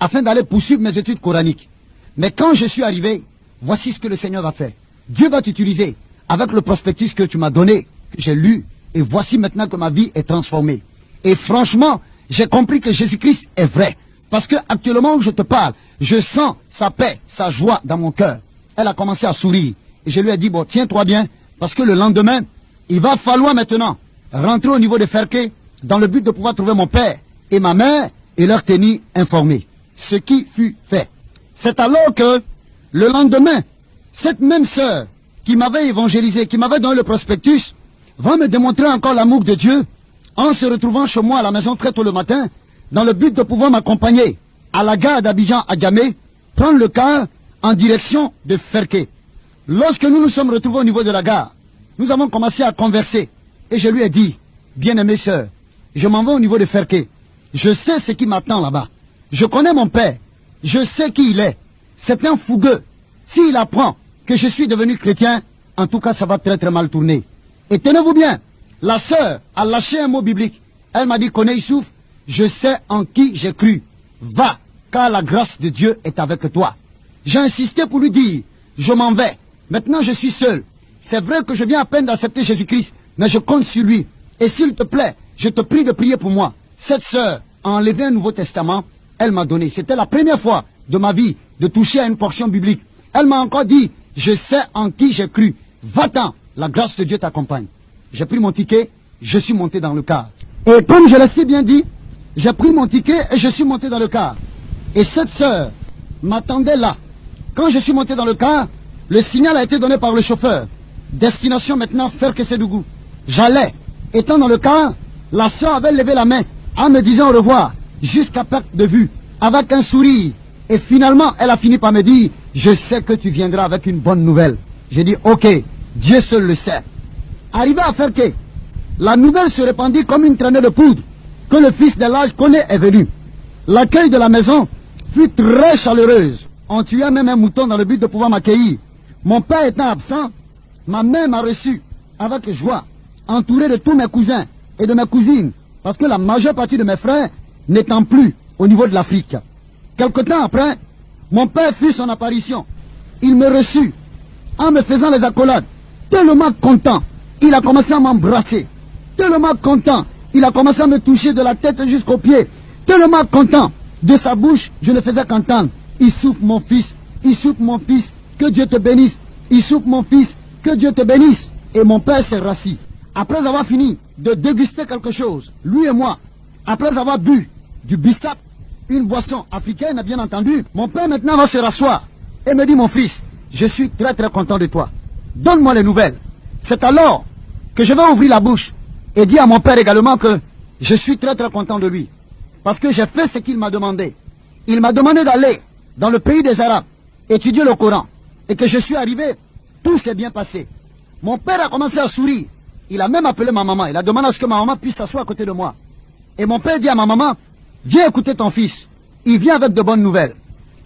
afin d'aller poursuivre mes études coraniques. Mais quand je suis arrivé, voici ce que le Seigneur va faire. Dieu va t'utiliser avec le prospectus que tu m'as donné, que j'ai lu, et voici maintenant que ma vie est transformée. Et franchement, j'ai compris que Jésus-Christ est vrai. Parce que actuellement où je te parle, je sens sa paix, sa joie dans mon cœur. Elle a commencé à sourire. Et je lui ai dit, bon, tiens-toi bien, parce que le lendemain, il va falloir maintenant rentrer au niveau de Ferké dans le but de pouvoir trouver mon père et ma mère et leur tenir informés. Ce qui fut fait. C'est alors que, le lendemain, cette même sœur qui m'avait évangélisé, qui m'avait donné le prospectus, va me démontrer encore l'amour de Dieu en se retrouvant chez moi à la maison très tôt le matin, dans le but de pouvoir m'accompagner à la gare d'Abidjan à Gamé, prendre le car en direction de Ferké. Lorsque nous nous sommes retrouvés au niveau de la gare, nous avons commencé à converser. Et je lui ai dit, bien-aimée sœur, je m'en vais au niveau de Ferké. Je sais ce qui m'attend là-bas. Je connais mon père. Je sais qui il est. C'est un fougueux. S'il apprend que je suis devenu chrétien, en tout cas ça va très très mal tourner. Et tenez-vous bien, la sœur a lâché un mot biblique. Elle m'a dit, connais Youssouf, je sais en qui j'ai cru. Va, car la grâce de Dieu est avec toi. J'ai insisté pour lui dire, je m'en vais. Maintenant je suis seul. C'est vrai que je viens à peine d'accepter Jésus-Christ, mais je compte sur lui. Et s'il te plaît, je te prie de prier pour moi. Cette sœur a enlevé un Nouveau Testament, elle m'a donné. C'était la première fois de ma vie de toucher à une portion biblique. Elle m'a encore dit, je sais en qui j'ai cru. Va-t'en, la grâce de Dieu t'accompagne. J'ai pris mon ticket, je suis monté dans le car. Et comme je l'ai si bien dit, j'ai pris mon ticket et je suis monté dans le car. Et cette sœur m'attendait là. Quand je suis monté dans le car, le signal a été donné par le chauffeur. Destination maintenant Ferké-Sédougou. J'allais. Étant dans le car, la sœur avait levé la main en me disant au revoir, jusqu'à perte de vue, avec un sourire. Et finalement, elle a fini par me dire, je sais que tu viendras avec une bonne nouvelle. J'ai dit, ok, Dieu seul le sait. Arrivé à Ferké, la nouvelle se répandit comme une traînée de poudre, que le fils de l'âge connaît est venu. L'accueil de la maison fut très chaleureuse. On tuait même un mouton dans le but de pouvoir m'accueillir. Mon père étant absent, ma mère m'a reçu avec joie, entouré de tous mes cousins et de mes cousines, parce que la majeure partie de mes frères n'étant plus au niveau de l'Afrique. Quelque temps après, mon père fit son apparition. Il me reçut en me faisant les accolades. Tellement content, il a commencé à m'embrasser. Tellement content, il a commencé à me toucher de la tête jusqu'aux pieds. Tellement content, de sa bouche, je ne faisais qu'entendre. Il souffle mon fils, il souffle mon fils, que Dieu te bénisse. Il souffle mon fils, que Dieu te bénisse. Et mon père s'est rassis. Après avoir fini de déguster quelque chose, lui et moi, après avoir bu du bissap, une boisson africaine, bien entendu, mon père maintenant va se rasseoir et me dit, mon fils, je suis très très content de toi. Donne-moi les nouvelles. C'est alors que je vais ouvrir la bouche et dire à mon père également que je suis très très content de lui. Parce que j'ai fait ce qu'il m'a demandé. Il m'a demandé d'aller dans le pays des Arabes, étudier le Coran. Et que je suis arrivé, tout s'est bien passé. Mon père a commencé à sourire. Il a même appelé ma maman. Il a demandé à ce que ma maman puisse s'asseoir à côté de moi. Et mon père dit à ma maman, viens écouter ton fils. Il vient avec de bonnes nouvelles.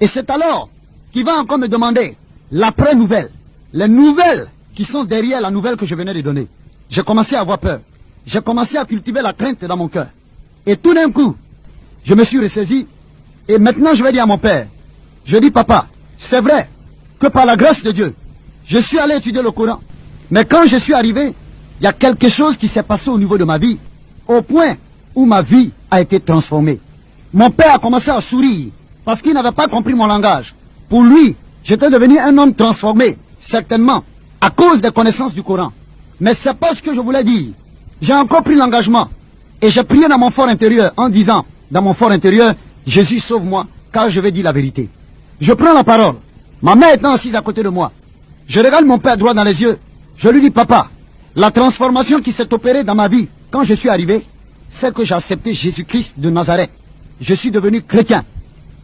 Et c'est alors qu'il va encore me demander l'après-nouvelle. Les nouvelles qui sont derrière la nouvelle que je venais de donner. J'ai commencé à avoir peur. J'ai commencé à cultiver la crainte dans mon cœur. Et tout d'un coup, je me suis ressaisi. Et maintenant, je vais dire à mon père, je dis, papa, c'est vrai que par la grâce de Dieu, je suis allé étudier le Coran. Mais quand je suis arrivé, il y a quelque chose qui s'est passé au niveau de ma vie, au point où ma vie a été transformée. Mon père a commencé à sourire, parce qu'il n'avait pas compris mon langage. Pour lui, j'étais devenu un homme transformé, certainement, à cause des connaissances du Coran. Mais c'est pas ce que je voulais dire. J'ai encore pris l'engagement, et j'ai prié dans mon fort intérieur, en disant, dans mon fort intérieur, Jésus sauve-moi, car je vais dire la vérité. Je prends la parole, ma mère étant assise à côté de moi. Je regarde mon père droit dans les yeux, je lui dis, papa, la transformation qui s'est opérée dans ma vie, quand je suis arrivé, c'est que j'ai accepté Jésus-Christ de Nazareth. Je suis devenu chrétien.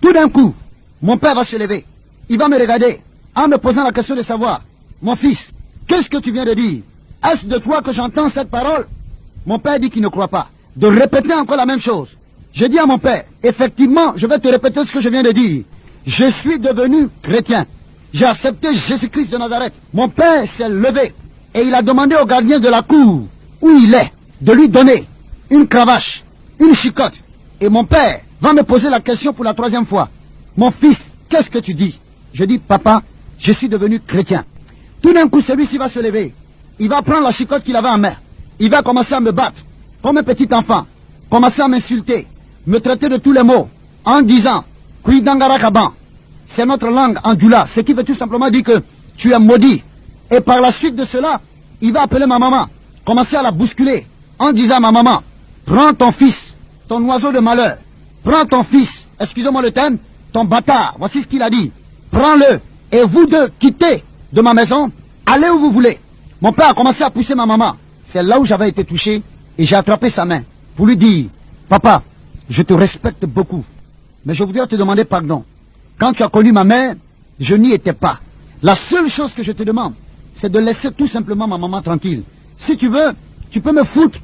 Tout d'un coup, mon père va se lever. Il va me regarder en me posant la question de savoir, mon fils, qu'est-ce que tu viens de dire? Est-ce de toi que j'entends cette parole? Mon père dit qu'il ne croit pas. De répéter encore la même chose. Je dis à mon père, effectivement, je vais te répéter ce que je viens de dire. Je suis devenu chrétien. J'ai accepté Jésus-Christ de Nazareth. Mon père s'est levé et il a demandé au gardien de la cour où il est de lui donner une cravache, une chicotte. Et mon père va me poser la question pour la 3e fois. Mon fils, qu'est-ce que tu dis? Je dis, papa, je suis devenu chrétien. Tout d'un coup, celui-ci va se lever. Il va prendre la chicotte qu'il avait en main. Il va commencer à me battre comme un petit enfant. Commencer à m'insulter, me traiter de tous les mots en disant, Kuidangarakaban, c'est notre langue en djoula, ce qui veut tout simplement dire que tu es maudit. Et par la suite de cela, il va appeler ma maman, commencer à la bousculer en disant à ma maman, prends ton fils, ton oiseau de malheur, prends ton fils, excusez-moi le terme, ton bâtard, voici ce qu'il a dit, prends-le, et vous deux, quittez de ma maison, allez où vous voulez. Mon père a commencé à pousser ma maman, c'est là où j'avais été touché, et j'ai attrapé sa main, pour lui dire, papa, je te respecte beaucoup, mais je voudrais te demander pardon. Quand tu as connu ma mère, je n'y étais pas. La seule chose que je te demande, c'est de laisser tout simplement ma maman tranquille. Si tu veux, tu peux me foutre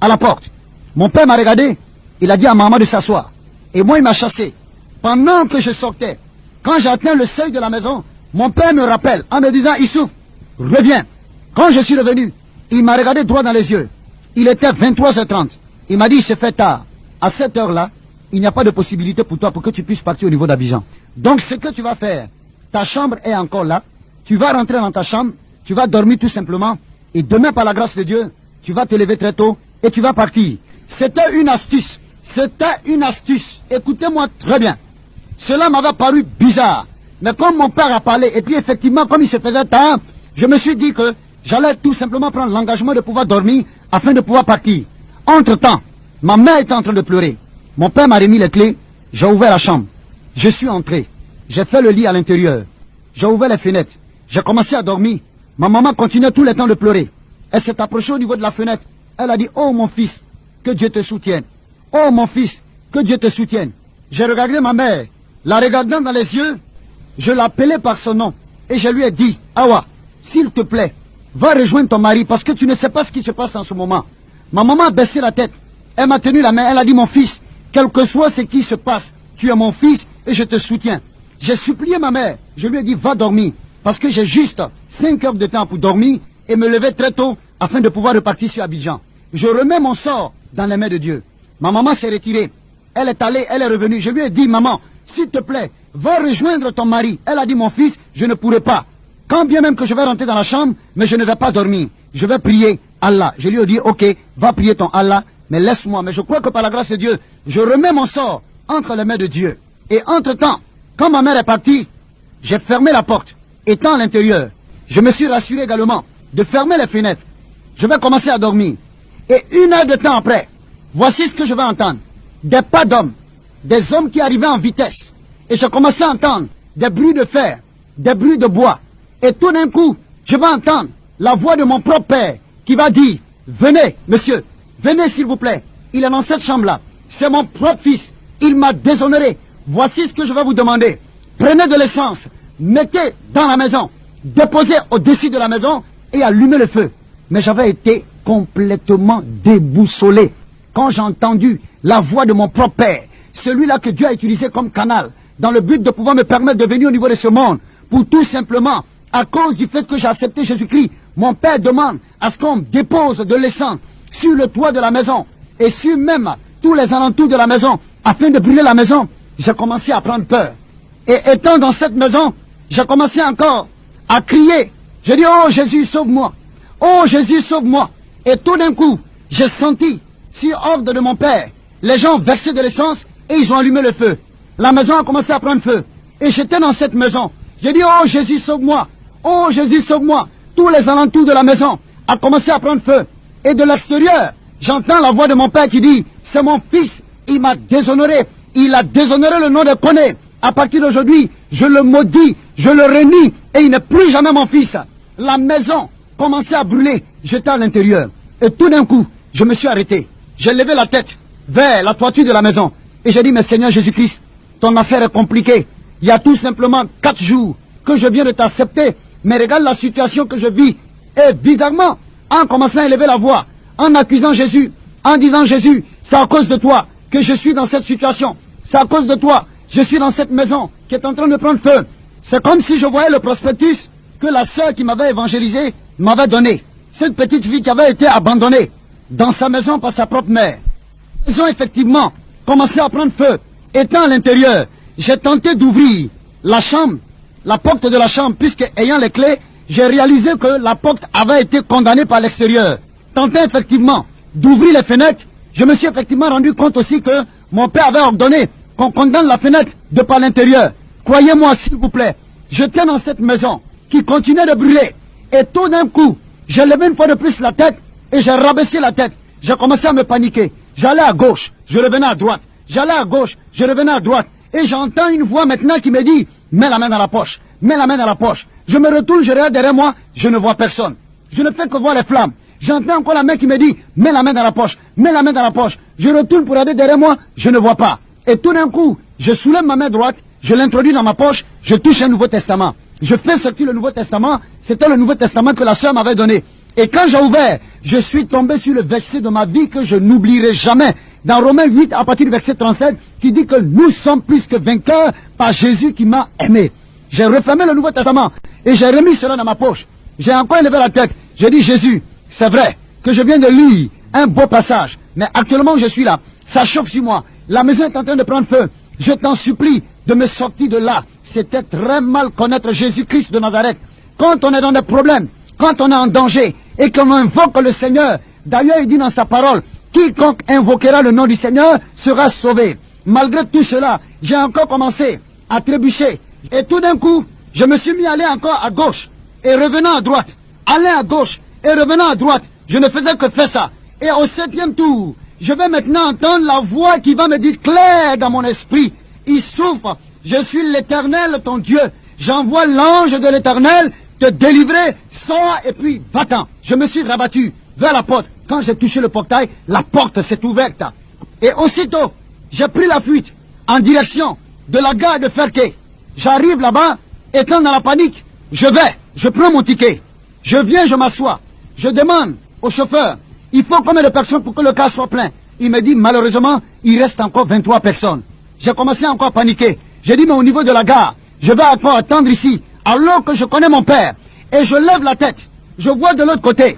à la porte. Mon père m'a regardé, il a dit à ma maman de s'asseoir. Et moi, il m'a chassé. Pendant que je sortais, quand j'ai atteint le seuil de la maison, mon père me rappelle en me disant, Issouf, reviens. Quand je suis revenu, il m'a regardé droit dans les yeux. Il était 23h30. Il m'a dit, il se fait tard. À cette heure-là, il n'y a pas de possibilité pour toi pour que tu puisses partir au niveau d'Abidjan. Donc ce que tu vas faire, ta chambre est encore là, tu vas rentrer dans ta chambre, tu vas dormir tout simplement, et demain par la grâce de Dieu, tu vas te lever très tôt et tu vas partir. C'était une astuce, écoutez-moi très bien. Cela m'avait paru bizarre, mais comme mon père a parlé, et puis effectivement comme il se faisait tard, je me suis dit que j'allais tout simplement prendre l'engagement de pouvoir dormir afin de pouvoir partir. Entre-temps, ma mère était en train de pleurer. Mon père m'a remis les clés, j'ai ouvert la chambre. Je suis entré, j'ai fait le lit à l'intérieur. J'ai ouvert les fenêtres, j'ai commencé à dormir. Ma maman continuait tout le temps de pleurer. Elle s'est approchée au niveau de la fenêtre. Elle a dit, oh mon fils, que Dieu te soutienne. Oh mon fils, que Dieu te soutienne. J'ai regardé ma mère, la regardant dans les yeux, je l'appelais par son nom. Et je lui ai dit, Awa, s'il te plaît, va rejoindre ton mari parce que tu ne sais pas ce qui se passe en ce moment. Ma maman a baissé la tête. Elle m'a tenu la main, elle a dit, mon fils, quel que soit ce qui se passe, tu es mon fils et je te soutiens. J'ai supplié ma mère, je lui ai dit, va dormir, parce que j'ai juste 5 heures de temps pour dormir et me lever très tôt afin de pouvoir repartir sur Abidjan. Je remets mon sort dans les mains de Dieu. Ma maman s'est retirée, elle est allée, elle est revenue. Je lui ai dit, maman, s'il te plaît, va rejoindre ton mari. Elle a dit, mon fils, je ne pourrai pas. Quand bien même que je vais rentrer dans la chambre, mais je ne vais pas dormir. Je vais prier Allah. Je lui ai dit, ok, va prier ton Allah, mais laisse-moi. Mais je crois que par la grâce de Dieu, je remets mon sort entre les mains de Dieu. Et entre-temps, quand ma mère est partie, j'ai fermé la porte, étant à l'intérieur. Je me suis rassuré également de fermer les fenêtres. Je vais commencer à dormir. Et 1 heure de temps après, voici ce que je vais entendre. Des pas d'hommes, des hommes qui arrivaient en vitesse. Et je commençais à entendre des bruits de fer, des bruits de bois. Et tout d'un coup, je vais entendre la voix de mon propre père qui va dire, venez, monsieur, venez s'il vous plaît. Il est dans cette chambre-là. C'est mon propre fils. Il m'a déshonoré. Voici ce que je vais vous demander. Prenez de l'essence, mettez dans la maison, déposez au-dessus de la maison et allumez le feu. Mais j'avais été complètement déboussolé quand j'ai entendu la voix de mon propre père, celui-là que Dieu a utilisé comme canal, dans le but de pouvoir me permettre de venir au niveau de ce monde, pour tout simplement, à cause du fait que j'ai accepté Jésus-Christ, mon père demande à ce qu'on dépose de l'essence sur le toit de la maison, et sur même tous les alentours de la maison, afin de brûler la maison. J'ai commencé à prendre peur. Et étant dans cette maison, j'ai commencé encore à crier. J'ai dit, oh Jésus, sauve-moi. Oh Jésus, sauve-moi. Et tout d'un coup, j'ai senti, sur ordre de mon père, les gens verser de l'essence et ils ont allumé le feu. La maison a commencé à prendre feu. Et j'étais dans cette maison. J'ai dit, oh Jésus, sauve-moi. Oh Jésus, sauve-moi. Tous les alentours de la maison a commencé à prendre feu. Et de l'extérieur, j'entends la voix de mon père qui dit, c'est mon fils, il m'a déshonoré. Il a déshonoré le nom de Koné. À partir d'aujourd'hui, je le maudis, je le renie, et il n'est plus jamais mon fils. La maison commençait à brûler, j'étais à l'intérieur. Et tout d'un coup, je me suis arrêté. J'ai levé la tête vers la toiture de la maison. Et j'ai dit, mais Seigneur Jésus-Christ, ton affaire est compliquée. Il y a tout simplement 4 jours que je viens de t'accepter. Mais regarde la situation que je vis. Et bizarrement, en commençant à élever la voix, en accusant Jésus, en disant Jésus, c'est à cause de toi que je suis dans cette situation. C'est à cause de toi, je suis dans cette maison qui est en train de prendre feu. C'est comme si je voyais le prospectus que la sœur qui m'avait évangélisé m'avait donné. Cette petite fille qui avait été abandonnée dans sa maison par sa propre mère. Ils ont effectivement commencé à prendre feu. Étant à l'intérieur, j'ai tenté d'ouvrir la chambre, la porte de la chambre, puisque ayant les clés, j'ai réalisé que la porte avait été condamnée par l'extérieur. Tentant effectivement d'ouvrir les fenêtres, je me suis effectivement rendu compte aussi que mon père avait ordonné qu'on condamne la fenêtre de par l'intérieur. Croyez-moi s'il vous plaît, j'étais dans cette maison qui continuait de brûler. Et tout d'un coup, j'ai levé une fois de plus la tête et j'ai rabaissé la tête. J'ai commencé à me paniquer. J'allais à gauche, je revenais à droite. J'allais à gauche, je revenais à droite. Et j'entends une voix maintenant qui me dit, mets la main dans la poche, mets la main dans la poche. Je me retourne, je regarde derrière moi, je ne vois personne. Je ne fais que voir les flammes. J'entends encore la main qui me dit, mets la main dans la poche, mets la main dans la poche. Je retourne pour regarder derrière moi, je ne vois pas. Et tout d'un coup, je soulève ma main droite, je l'introduis dans ma poche, je touche un Nouveau Testament. Je fais sortir le Nouveau Testament, c'était le Nouveau Testament que la sœur m'avait donné. Et quand j'ai ouvert, je suis tombé sur le verset de ma vie que je n'oublierai jamais. Dans Romains 8, à partir du verset 37, qui dit que nous sommes plus que vainqueurs par Jésus qui m'a aimé. J'ai refermé le Nouveau Testament et j'ai remis cela dans ma poche. J'ai encore élevé la tête. J'ai dit, Jésus, c'est vrai que je viens de lire un beau passage, mais actuellement je suis là, ça choque sur moi. La maison est en train de prendre feu. Je t'en supplie de me sortir de là. C'était très mal connaître Jésus-Christ de Nazareth. Quand on est dans des problèmes, quand on est en danger et qu'on invoque le Seigneur, d'ailleurs il dit dans sa parole, quiconque invoquera le nom du Seigneur sera sauvé. Malgré tout cela, j'ai encore commencé à trébucher. Et tout d'un coup, je me suis mis à aller encore à gauche et revenant à droite. Aller à gauche et revenant à droite. Je ne faisais que faire ça. Et au 7e tour, je vais maintenant entendre la voix qui va me dire clair dans mon esprit. Il souffre. Je suis l'Éternel, ton Dieu. J'envoie l'ange de l'Éternel te délivrer. Sors et puis va-t'en. Je me suis rabattu vers la porte. Quand j'ai touché le portail, la porte s'est ouverte. Et aussitôt, j'ai pris la fuite en direction de la gare de Ferquet. J'arrive là-bas, étant dans la panique. Je prends mon ticket. Je viens, je m'assois. Je demande au chauffeur, il faut combien de personnes pour que le car soit plein? Il me dit, malheureusement, il reste encore 23 personnes. J'ai commencé encore à paniquer. J'ai dit, mais au niveau de la gare, je vais encore attendre ici, alors que je connais mon père. Et je lève la tête. Je vois de l'autre côté,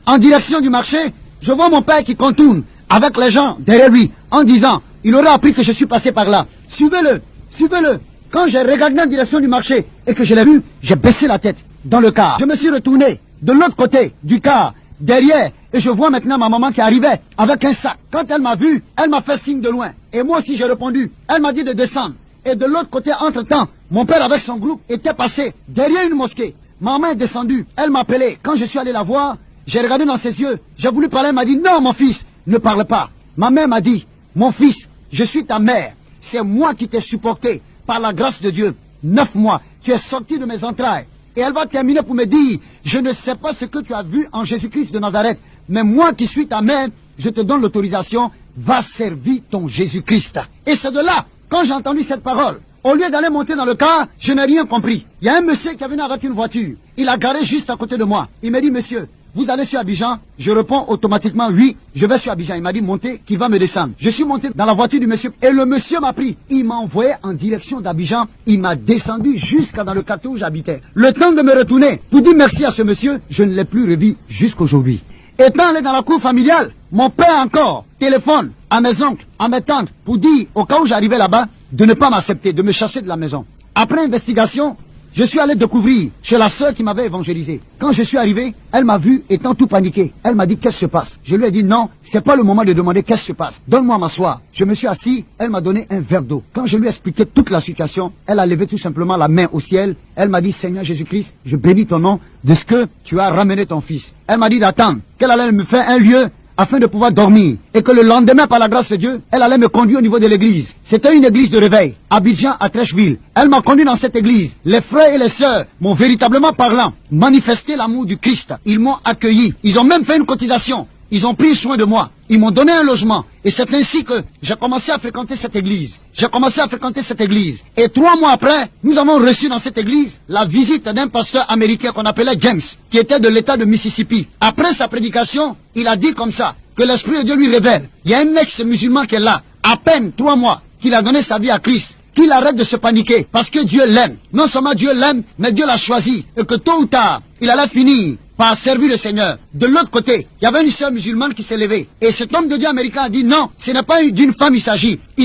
en direction du marché, je vois mon père qui contourne avec les gens derrière lui, en disant, il aurait appris que je suis passé par là. Suivez-le, suivez-le. Quand j'ai regardé en direction du marché et que je l'ai vu, j'ai baissé la tête dans le car. Je me suis retourné de l'autre côté du car, derrière, et je vois maintenant ma maman qui arrivait avec un sac. Quand elle m'a vu, elle m'a fait signe de loin. Et moi aussi j'ai répondu. Elle m'a dit de descendre. Et de l'autre côté, entre-temps, mon père avec son groupe était passé derrière une mosquée. Maman est descendue, elle m'a appelé. Quand je suis allé la voir, j'ai regardé dans ses yeux, j'ai voulu parler, elle m'a dit, non mon fils, ne parle pas. Ma mère m'a dit, mon fils, je suis ta mère. C'est moi qui t'ai supporté par la grâce de Dieu. 9 mois, tu es sorti de mes entrailles. Et elle va terminer pour me dire, je ne sais pas ce que tu as vu en Jésus-Christ de Nazareth, mais moi qui suis ta mère, je te donne l'autorisation, va servir ton Jésus-Christ. Et c'est de là, quand j'ai entendu cette parole, au lieu d'aller monter dans le car, je n'ai rien compris. Il y a un monsieur qui est venu avec une voiture. Il a garé juste à côté de moi. Il me dit, monsieur, vous allez sur Abidjan? Je réponds automatiquement, oui, je vais sur Abidjan. Il m'a dit, montez, qui va me descendre. Je suis monté dans la voiture du monsieur et le monsieur m'a pris. Il m'a envoyé en direction d'Abidjan. Il m'a descendu jusqu'à dans le quartier où j'habitais. Le temps de me retourner pour dire merci à ce monsieur, je ne l'ai plus revu jusqu'aujourd'hui. Étant allé dans la cour familiale, mon père encore téléphone à mes oncles, à mes tantes, pour dire, au cas où j'arrivais là-bas, de ne pas m'accepter, de me chasser de la maison. Après investigation, je suis allé découvrir chez la sœur qui m'avait évangélisé. Quand je suis arrivé, elle m'a vu étant tout paniqué. Elle m'a dit, qu'est-ce qui se passe? Je lui ai dit, non, c'est pas le moment de demander qu'est-ce qui se passe. Donne-moi à m'asseoir. Je me suis assis, elle m'a donné un verre d'eau. Quand je lui ai expliqué toute la situation, elle a levé tout simplement la main au ciel. Elle m'a dit, Seigneur Jésus-Christ, je bénis ton nom de ce que tu as ramené ton fils. Elle m'a dit d'attendre, qu'elle allait me faire un lieu afin de pouvoir dormir, et que le lendemain, par la grâce de Dieu, elle allait me conduire au niveau de l'église. C'était une église de réveil, à Abidjan, à Trècheville. Elle m'a conduit dans cette église. Les frères et les sœurs m'ont véritablement parlant manifesté l'amour du Christ. Ils m'ont accueilli. Ils ont même fait une cotisation. Ils ont pris soin de moi. Ils m'ont donné un logement. Et c'est ainsi que j'ai commencé à fréquenter cette église. J'ai commencé à fréquenter cette église. Et 3 mois après, nous avons reçu dans cette église la visite d'un pasteur américain qu'on appelait James, qui était de l'état de Mississippi. Après sa prédication, il a dit comme ça, que l'Esprit de Dieu lui révèle. Il y a un ex-musulman qui est là, à peine 3 mois, qu'il a donné sa vie à Christ. Qu'il arrête de se paniquer, parce que Dieu l'aime. Non seulement Dieu l'aime, mais Dieu l'a choisi. Et que tôt ou tard, il allait finir par servir le Seigneur. De l'autre côté, il y avait une sœur musulmane qui s'est levée. Et cet homme de Dieu américain a dit non, ce n'est pas d'une femme il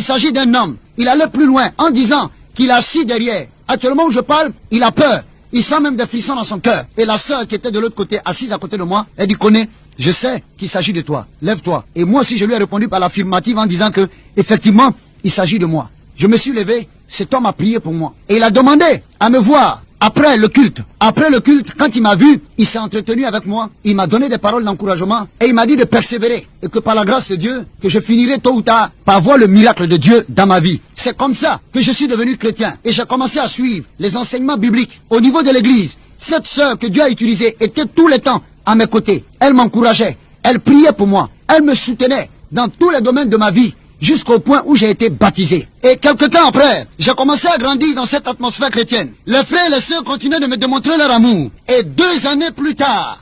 s'agit d'un homme. Il allait plus loin en disant qu'il est assis derrière. Actuellement où je parle, il a peur. Il sent même des frissons dans son cœur. Et la sœur qui était de l'autre côté, assise à côté de moi, elle dit, connais, je sais qu'il s'agit de toi. Lève-toi. Et moi aussi, je lui ai répondu par l'affirmative en disant que, effectivement, il s'agit de moi. Je me suis levé, cet homme a prié pour moi. Et il a demandé à me voir après le culte. Après le culte, quand il m'a vu, il s'est entretenu avec moi. Il m'a donné des paroles d'encouragement et il m'a dit de persévérer. Et que par la grâce de Dieu, que je finirai tôt ou tard par voir le miracle de Dieu dans ma vie. C'est comme ça que je suis devenu chrétien. Et j'ai commencé à suivre les enseignements bibliques au niveau de l'église. Cette sœur que Dieu a utilisée était tout le temps à mes côtés. Elle m'encourageait. Elle priait pour moi. Elle me soutenait dans tous les domaines de ma vie. Jusqu'au point où j'ai été baptisé. Et quelque temps après, j'ai commencé à grandir dans cette atmosphère chrétienne. Les frères et les sœurs continuaient de me démontrer leur amour. Et 2 années plus tard,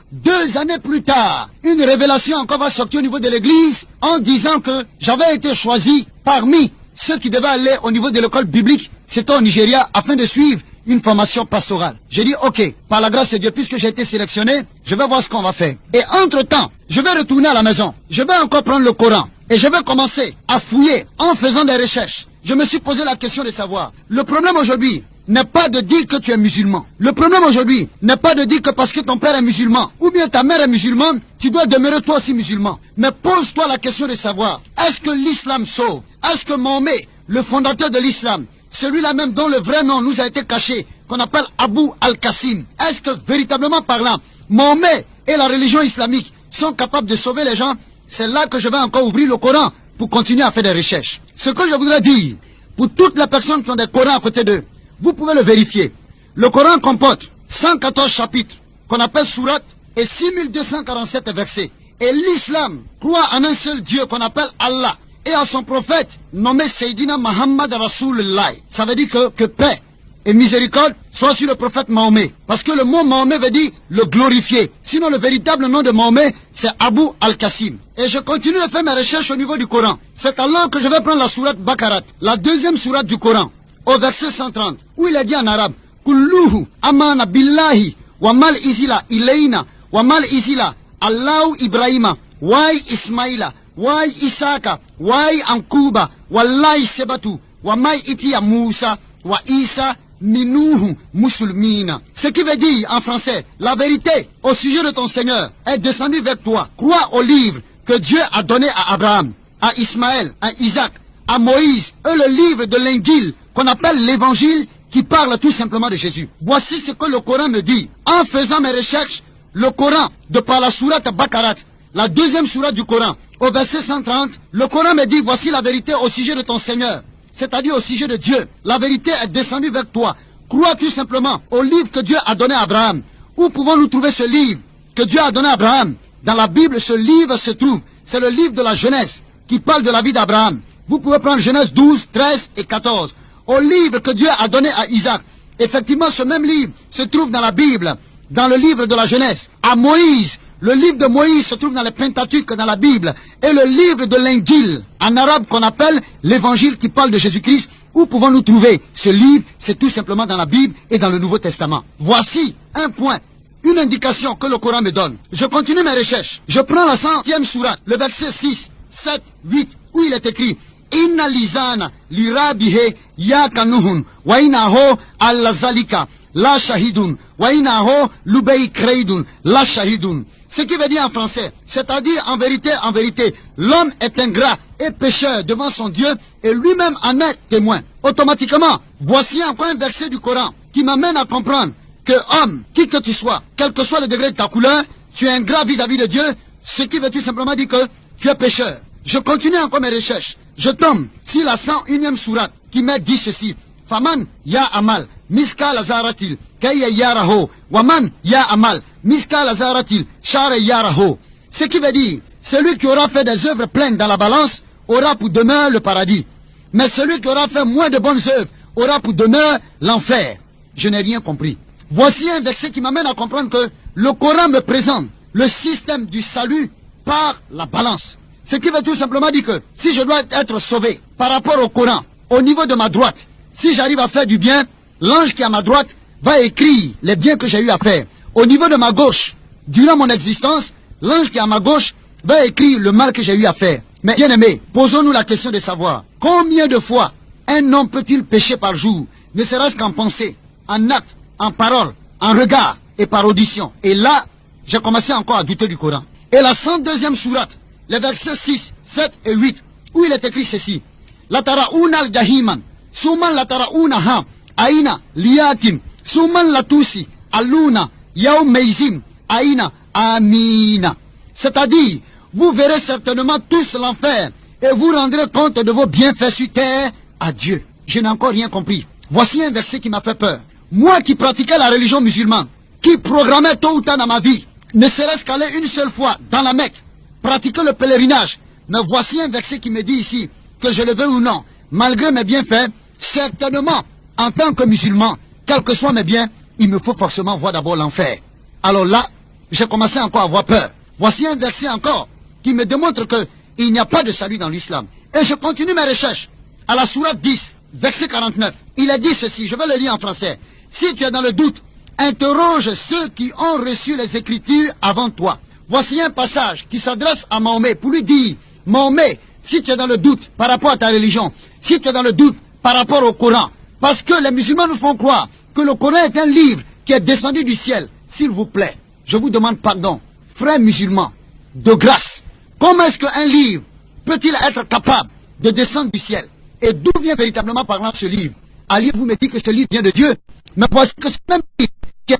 une révélation encore va sortir au niveau de l'église en disant que j'avais été choisi parmi ceux qui devaient aller au niveau de l'école biblique, c'était au Nigeria, afin de suivre une formation pastorale. J'ai dit, ok, par la grâce de Dieu, puisque j'ai été sélectionné, je vais voir ce qu'on va faire. Et entre-temps, je vais retourner à la maison. Je vais encore prendre le Coran. Et je vais commencer à fouiller en faisant des recherches. Je me suis posé la question de savoir. Le problème aujourd'hui n'est pas de dire que tu es musulman. Le problème aujourd'hui n'est pas de dire que parce que ton père est musulman ou bien ta mère est musulmane, tu dois demeurer toi aussi musulman. Mais pose-toi la question de savoir, est-ce que l'islam sauve? Est-ce que Mahomet, le fondateur de l'islam, celui-là même dont le vrai nom nous a été caché, qu'on appelle Abu al-Qasim, est-ce que véritablement parlant, Mahomet et la religion islamique sont capables de sauver les gens? C'est là que je vais encore ouvrir le Coran pour continuer à faire des recherches. Ce que je voudrais dire, pour toutes les personnes qui ont des Corans à côté d'eux, vous pouvez le vérifier. Le Coran comporte 114 chapitres qu'on appelle sourates et 6247 versets. Et l'islam croit en un seul Dieu qu'on appelle Allah et à son prophète nommé Sayyidina Muhammad Rasulullah. Ça veut dire que paix et miséricorde soit sur le prophète Mahomet. Parce que le mot Mahomet veut dire le glorifié. Sinon le véritable nom de Mahomet c'est Abu al-Qasim. Et je continue de faire mes recherches au niveau du Coran. C'est alors que je vais prendre la sourate Baqarat, la 2e sourate du Coran, au verset 130, où il est dit en arabe, Kulluhu amana billahi wa mal isila ilayna wa mal isila Allahu Ibrahima wa Ismaila wa Isaka wa Ankuba wallahi sebatu wa mai itiya Musa wa Isa Minuhu musulmina. Ce qui veut dire en français, la vérité au sujet de ton Seigneur est descendue vers toi. Crois au livre que Dieu a donné à Abraham, à Ismaël, à Isaac, à Moïse, et le livre de l'Injil qu'on appelle l'évangile qui parle tout simplement de Jésus. Voici ce que le Coran me dit. En faisant mes recherches, le Coran, de par la sourate Baqarat, la 2e sourate du Coran, au verset 130, le Coran me dit, voici la vérité au sujet de ton Seigneur. C'est-à-dire au sujet de Dieu. La vérité est descendue vers toi. Crois tout simplement au livre que Dieu a donné à Abraham. Où pouvons-nous trouver ce livre que Dieu a donné à Abraham? Dans la Bible, ce livre se trouve. C'est le livre de la Genèse qui parle de la vie d'Abraham. Vous pouvez prendre Genèse 12, 13 et 14. Au livre que Dieu a donné à Isaac. Effectivement, ce même livre se trouve dans la Bible, dans le livre de la Genèse. À Moïse, Le livre de Moïse se trouve dans le Pentateuque, dans la Bible, et le livre de l'Injil, en arabe qu'on appelle l'évangile qui parle de Jésus-Christ. Où pouvons-nous trouver ce livre? C'est tout simplement dans la Bible et dans le Nouveau Testament. Voici un point, une indication que le Coran me donne. Je continue mes recherches. Je prends la 100e sourate, le verset 6, 7, 8, où il est écrit Inna lisana lirabihe yakanuhun wa inaho allazalika la shahidun wa inaho lubei kreidun la shahidun. Ce qui veut dire en français, c'est-à-dire en vérité, l'homme est ingrat et pécheur devant son Dieu et lui-même en est témoin. Automatiquement, voici encore un verset du Coran qui m'amène à comprendre que homme, qui que tu sois, quel que soit le degré de ta couleur, tu es ingrat vis-à-vis de Dieu, ce qui veut tout simplement dire que tu es pécheur. Je continue encore mes recherches. Je tombe sur la 101e sourate qui m'a dit ceci. Faman ya amal, miska lazaratil, kaya yaraho, waman ya amal, miska lazaratil, shara yaraho. Ce qui veut dire, celui qui aura fait des œuvres pleines dans la balance aura pour demeure le paradis. Mais celui qui aura fait moins de bonnes œuvres aura pour demeure l'enfer. Je n'ai rien compris. Voici un verset qui m'amène à comprendre que le Coran me présente le système du salut par la balance. Ce qui veut tout simplement dire que si je dois être sauvé par rapport au Coran, au niveau de ma droite, si j'arrive à faire du bien, l'ange qui est à ma droite va écrire les biens que j'ai eu à faire. Au niveau de ma gauche, durant mon existence, l'ange qui est à ma gauche va écrire le mal que j'ai eu à faire. Mais bien aimé, posons-nous la question de savoir combien de fois un homme peut-il pécher par jour, ne serait-ce qu'en pensée, en acte, en parole, en regard et par audition. Et là, j'ai commencé encore à douter du Coran. Et la 102e sourate, les versets 6, 7 et 8, où il est écrit ceci. La taraouna al-jahiman, suman la taraouna ha, aina liyakim, suman la tusi, aluna, yaum meizim, aina, amina. C'est-à-dire, vous verrez certainement tous l'enfer et vous rendrez compte de vos bienfaits sur terre à Dieu. Je n'ai encore rien compris. Voici un verset qui m'a fait peur. Moi qui pratiquais la religion musulmane, qui programmais tôt ou tard dans ma vie, ne serait-ce qu'aller une seule fois dans la Mecque, pratiquer le pèlerinage. Mais voici un verset qui me dit ici, que je le veux ou non, malgré mes bienfaits, certainement, en tant que musulman, quels que soient mes biens, il me faut forcément voir d'abord l'enfer. Alors là, j'ai commencé encore à avoir peur. Voici un verset encore qui me démontre qu'il n'y a pas de salut dans l'islam. Et je continue mes recherches. À la sourate 10, verset 49, il a dit ceci, je vais le lire en français. Si tu es dans le doute, interroge ceux qui ont reçu les Écritures avant toi. Voici un passage qui s'adresse à Mahomet pour lui dire, Mahomet, si tu es dans le doute par rapport à ta religion, si tu es dans le doute par rapport au Coran, parce que les musulmans nous font croire que le Coran est un livre qui est descendu du ciel, s'il vous plaît, je vous demande pardon, frères musulmans, de grâce, comment est-ce qu'un livre peut-il être capable de descendre du ciel? Et d'où vient véritablement parlant ce livre? Ali, vous me dites que ce livre vient de Dieu, mais voici que ce même livre qui est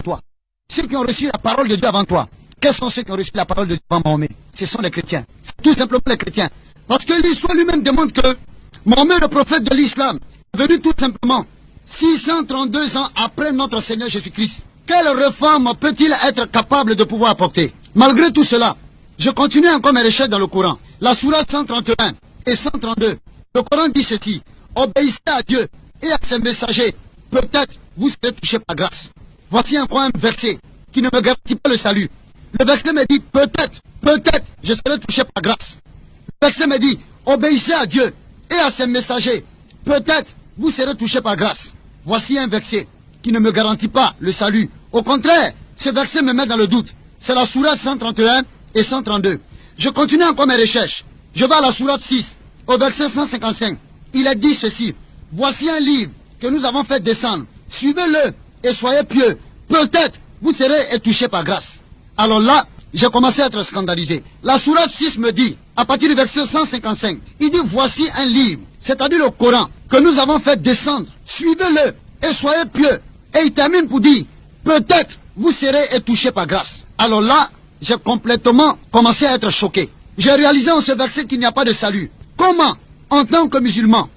toi. Ceux qui ont reçu la parole de Dieu avant toi, quels sont ceux qui ont reçu la parole de Dieu avant Mahomet? Ce sont les chrétiens. C'est tout simplement les chrétiens. Parce que l'histoire lui-même démontre que Mahomet, le prophète de l'islam, est venu tout simplement 632 ans après notre Seigneur Jésus-Christ. Quelle réforme peut-il être capable de pouvoir apporter? Malgré tout cela, je continue encore mes recherches dans le Coran. La sourate 131 et 132. Le Coran dit ceci. Obéissez à Dieu et à ses messagers. Peut-être vous serez touchés par grâce. Voici encore un verset qui ne me garantit pas le salut. Le verset me dit peut-être je serai touché par grâce. Le verset me dit obéissez à Dieu et à ses messagers. Peut-être vous serez touchés par grâce. Voici un verset qui ne me garantit pas le salut. Au contraire, ce verset me met dans le doute. C'est la sourate 131 et 132. Je continue encore mes recherches. Je vais à la sourate 6, au verset 155. Il est dit ceci. Voici un livre que nous avons fait descendre. Suivez-le et soyez pieux. Peut-être vous serez touchés par grâce. Alors là, j'ai commencé à être scandalisé. La sourate 6 me dit, à partir du verset 155, il dit voici un livre, c'est-à-dire le Coran, que nous avons fait descendre. Suivez-le et soyez pieux. Et il termine pour dire, peut-être vous serez touchés par grâce. Alors là, j'ai complètement commencé à être choqué. J'ai réalisé en ce verset qu'il n'y a pas de salut. Comment, en tant que musulman,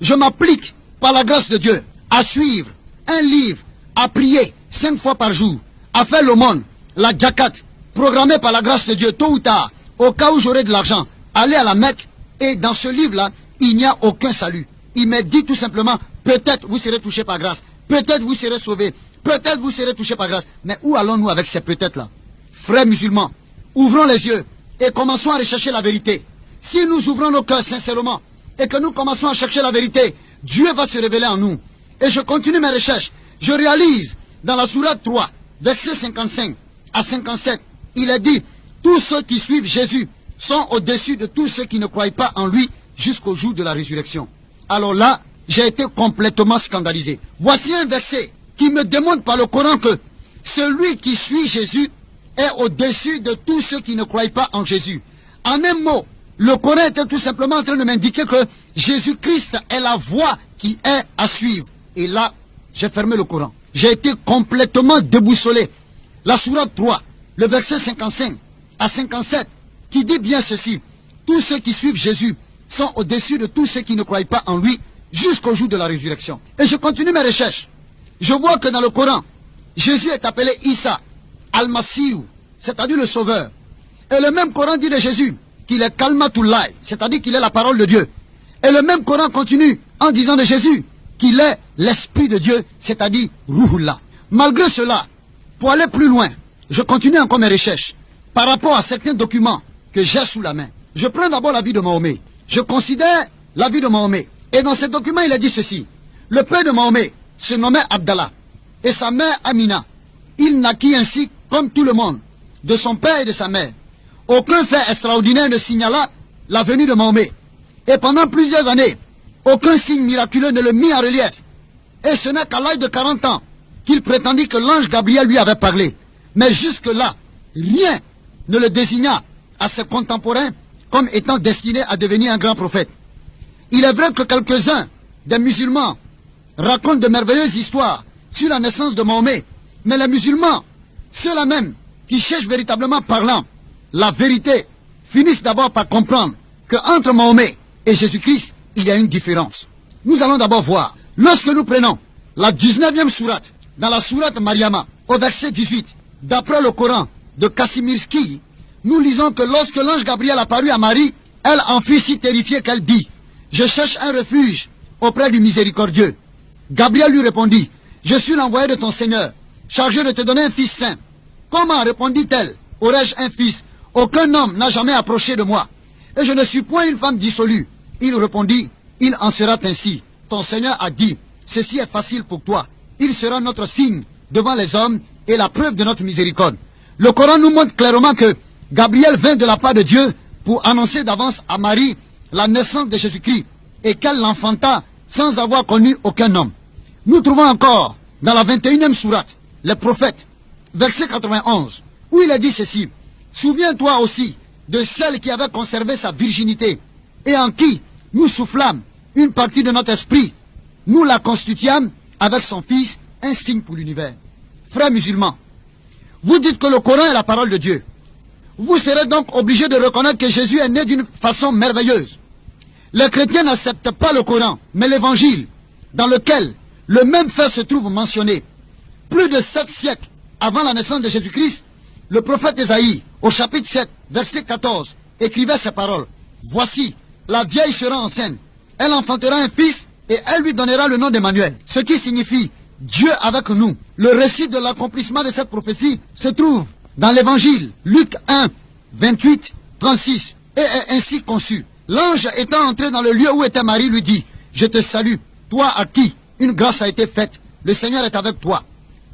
je m'applique par la grâce de Dieu à suivre un livre, à prier 5 fois par jour, à faire l'aumône, la zakat, programmé par la grâce de Dieu, tôt ou tard, au cas où j'aurai de l'argent, aller à la Mecque, et dans ce livre-là, il n'y a aucun salut. Il me dit tout simplement, peut-être vous serez touché par grâce. peut-être vous serez sauvés, peut-être vous serez touchés par grâce. Mais où allons-nous avec ces peut-être-là? Frères musulmans, ouvrons les yeux et commençons à rechercher la vérité. Si nous ouvrons nos cœurs sincèrement et que nous commençons à chercher la vérité, Dieu va se révéler en nous. Et je continue mes recherches. Je réalise dans la sourate 3, versets 55 à 57, il est dit, tous ceux qui suivent Jésus sont au-dessus de tous ceux qui ne croient pas en lui jusqu'au jour de la résurrection. Alors là, j'ai été complètement scandalisé. Voici un verset qui me démontre par le Coran que celui qui suit Jésus est au-dessus de tous ceux qui ne croient pas en Jésus. En un mot, le Coran était tout simplement en train de m'indiquer que Jésus-Christ est la voie qui est à suivre. Et là, j'ai fermé le Coran. J'ai été complètement déboussolé. La sourate 3, le verset 55 à 57, qui dit bien ceci. Tous ceux qui suivent Jésus sont au-dessus de tous ceux qui ne croient pas en lui jusqu'au jour de la résurrection. Et je continue mes recherches. Je vois que dans le Coran, Jésus est appelé Issa, Al-Masih, c'est-à-dire le Sauveur. Et le même Coran dit de Jésus qu'il est Kalmatullah, c'est-à-dire qu'il est la parole de Dieu. Et le même Coran continue en disant de Jésus qu'il est l'Esprit de Dieu, c'est-à-dire Ruhullah. Malgré cela, pour aller plus loin, je continue encore mes recherches par rapport à certains documents que j'ai sous la main. Je prends d'abord la vie de Mahomet. Je considère la vie de Mahomet. Et dans ces documents, il a dit ceci. Le père de Mahomet se nommait Abdallah et sa mère Amina. Il naquit ainsi comme tout le monde, de son père et de sa mère. Aucun fait extraordinaire ne signala la venue de Mahomet. Et pendant plusieurs années, aucun signe miraculeux ne le mit en relief. Et ce n'est qu'à l'âge de 40 ans qu'il prétendit que l'ange Gabriel lui avait parlé. Mais jusque-là, rien ne le désigna à ses contemporains comme étant destiné à devenir un grand prophète. Il est vrai que quelques-uns des musulmans racontent de merveilleuses histoires sur la naissance de Mahomet. Mais les musulmans, ceux-là même qui cherchent véritablement parlant la vérité, finissent d'abord par comprendre qu'entre Mahomet et Jésus-Christ, il y a une différence. Nous allons d'abord voir, lorsque nous prenons la 19e sourate, dans la sourate Mariama, au verset 18, d'après le Coran de Kassimirski, nous lisons que lorsque l'ange Gabriel apparut à Marie, elle en fut si terrifiée qu'elle dit, « Je cherche un refuge auprès du miséricordieux. » Gabriel lui répondit, « Je suis l'envoyé de ton Seigneur, chargé de te donner un fils saint. » Comment, répondit-elle, aurais-je un fils? Aucun homme n'a jamais approché de moi. Et je ne suis point une femme dissolue. Il répondit, il en sera ainsi. Ton Seigneur a dit, ceci est facile pour toi. Il sera notre signe devant les hommes et la preuve de notre miséricorde. Le Coran nous montre clairement que Gabriel vint de la part de Dieu pour annoncer d'avance à Marie la naissance de Jésus-Christ et qu'elle l'enfanta sans avoir connu aucun homme. Nous trouvons encore dans la 21e sourate, les prophètes, verset 91, où il a dit ceci. Souviens-toi aussi de celle qui avait conservé sa virginité et en qui nous soufflâmes une partie de notre esprit. Nous la constituâmes avec son fils, un signe pour l'univers. Frères musulmans, vous dites que le Coran est la parole de Dieu. Vous serez donc obligés de reconnaître que Jésus est né d'une façon merveilleuse. Les chrétiens n'acceptent pas le Coran, mais l'évangile, dans lequel le même fait se trouve mentionné. Plus de 7 siècles avant la naissance de Jésus-Christ, le prophète Ésaïe, au chapitre 7, verset 14, écrivait ces paroles. Voici, la vieille sera enceinte, elle enfantera un fils et elle lui donnera le nom d'Emmanuel, ce qui signifie Dieu avec nous. Le récit de l'accomplissement de cette prophétie se trouve dans l'évangile, Luc 1, 28, 36, et est ainsi conçu. L'ange étant entré dans le lieu où était Marie lui dit, je te salue, toi à qui une grâce a été faite, le Seigneur est avec toi.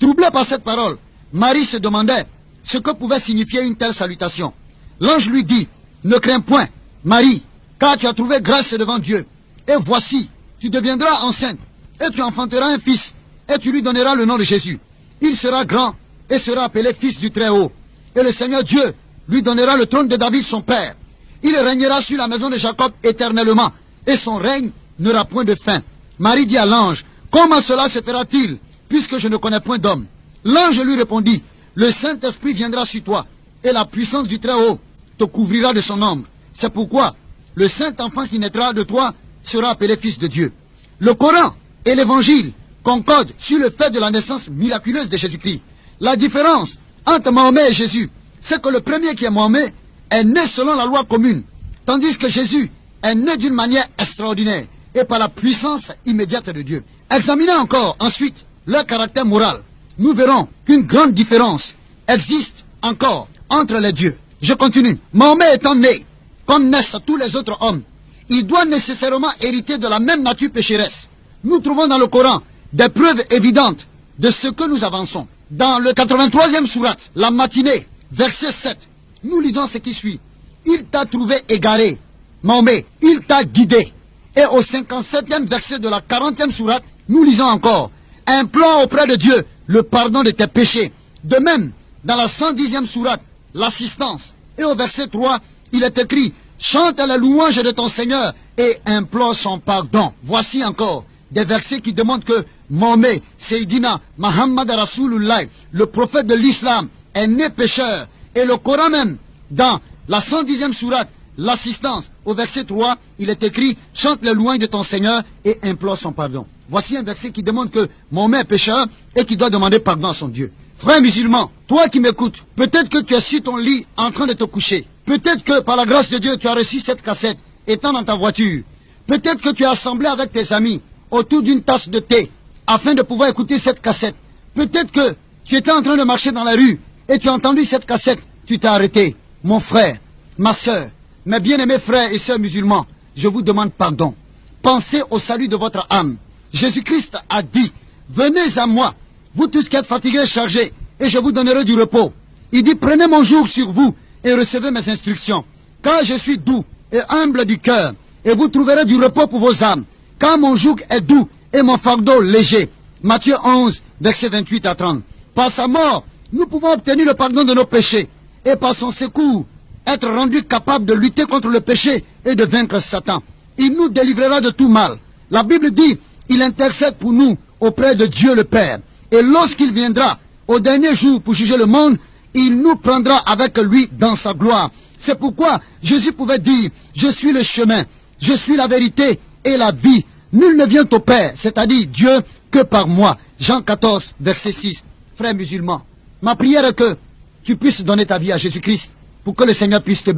Troublé par cette parole, Marie se demandait ce que pouvait signifier une telle salutation. L'ange lui dit, ne crains point, Marie, car tu as trouvé grâce devant Dieu. Et voici, tu deviendras enceinte, et tu enfanteras un fils, et tu lui donneras le nom de Jésus. Il sera grand, et sera appelé fils du Très-Haut. Et le Seigneur Dieu lui donnera le trône de David son père. Il régnera sur la maison de Jacob éternellement, et son règne n'aura point de fin. Marie dit à l'ange, comment cela se fera-t-il, puisque je ne connais point d'homme? L'ange lui répondit, le Saint-Esprit viendra sur toi, et la puissance du Très-Haut te couvrira de son ombre. C'est pourquoi le Saint-Enfant qui naîtra de toi sera appelé Fils de Dieu. Le Coran et l'Évangile concordent sur le fait de la naissance miraculeuse de Jésus-Christ. La différence entre Mahomet et Jésus, c'est que le premier qui est Mahomet est né selon la loi commune, tandis que Jésus est né d'une manière extraordinaire et par la puissance immédiate de Dieu. Examinez encore ensuite leur caractère moral, nous verrons qu'une grande différence existe encore entre les dieux. Je continue. Mahomet étant né, comme naissent tous les autres hommes, il doit nécessairement hériter de la même nature pécheresse. Nous trouvons dans le Coran des preuves évidentes de ce que nous avançons. Dans le 83e sourate, la matinée, verset 7, nous lisons ce qui suit. Il t'a trouvé égaré, Mahomet, il t'a guidé. Et au 57e verset de la 40e sourate, nous lisons encore, implore auprès de Dieu le pardon de tes péchés. De même, dans la 110e sourate, l'assistance. Et au verset 3, il est écrit, chante à la louange de ton Seigneur et implore son pardon. Voici encore des versets qui demandent que Mahomet, Seydina, Muhammad Rasulullah, le prophète de l'islam, est né pécheur. Et le Coran même, dans la 110e sourate, l'assistance, au verset 3, il est écrit, chante les louanges de ton Seigneur et implore son pardon. Voici un verset qui demande que Mahomet est pécheur et qui doit demander pardon à son Dieu. Frère musulman, toi qui m'écoutes, peut-être que tu es sur ton lit en train de te coucher. Peut-être que par la grâce de Dieu, tu as reçu cette cassette étant dans ta voiture. Peut-être que tu as assemblé avec tes amis autour d'une tasse de thé afin de pouvoir écouter cette cassette. Peut-être que tu étais en train de marcher dans la rue et tu as entendu cette cassette. Tu t'es arrêté. Mon frère, ma soeur, mes bien-aimés frères et sœurs musulmans, je vous demande pardon. Pensez au salut de votre âme. Jésus-Christ a dit, venez à moi, vous tous qui êtes fatigués et chargés, et je vous donnerai du repos. Il dit, prenez mon joug sur vous et recevez mes instructions. Car je suis doux et humble du cœur, et vous trouverez du repos pour vos âmes. Car mon joug est doux et mon fardeau léger. Matthieu 11, versets 28 à 30. Par sa mort, nous pouvons obtenir le pardon de nos péchés, et par son secours, être rendus capables de lutter contre le péché et de vaincre Satan. Il nous délivrera de tout mal. La Bible dit, il intercède pour nous auprès de Dieu le Père. Et lorsqu'il viendra au dernier jour pour juger le monde, il nous prendra avec lui dans sa gloire. C'est pourquoi Jésus pouvait dire, je suis le chemin, je suis la vérité et la vie. Nul ne vient au Père, c'est-à-dire Dieu, que par moi. Jean 14, verset 6. Frères musulmans, ma prière est que tu puisses donner ta vie à Jésus-Christ pour que le Seigneur puisse te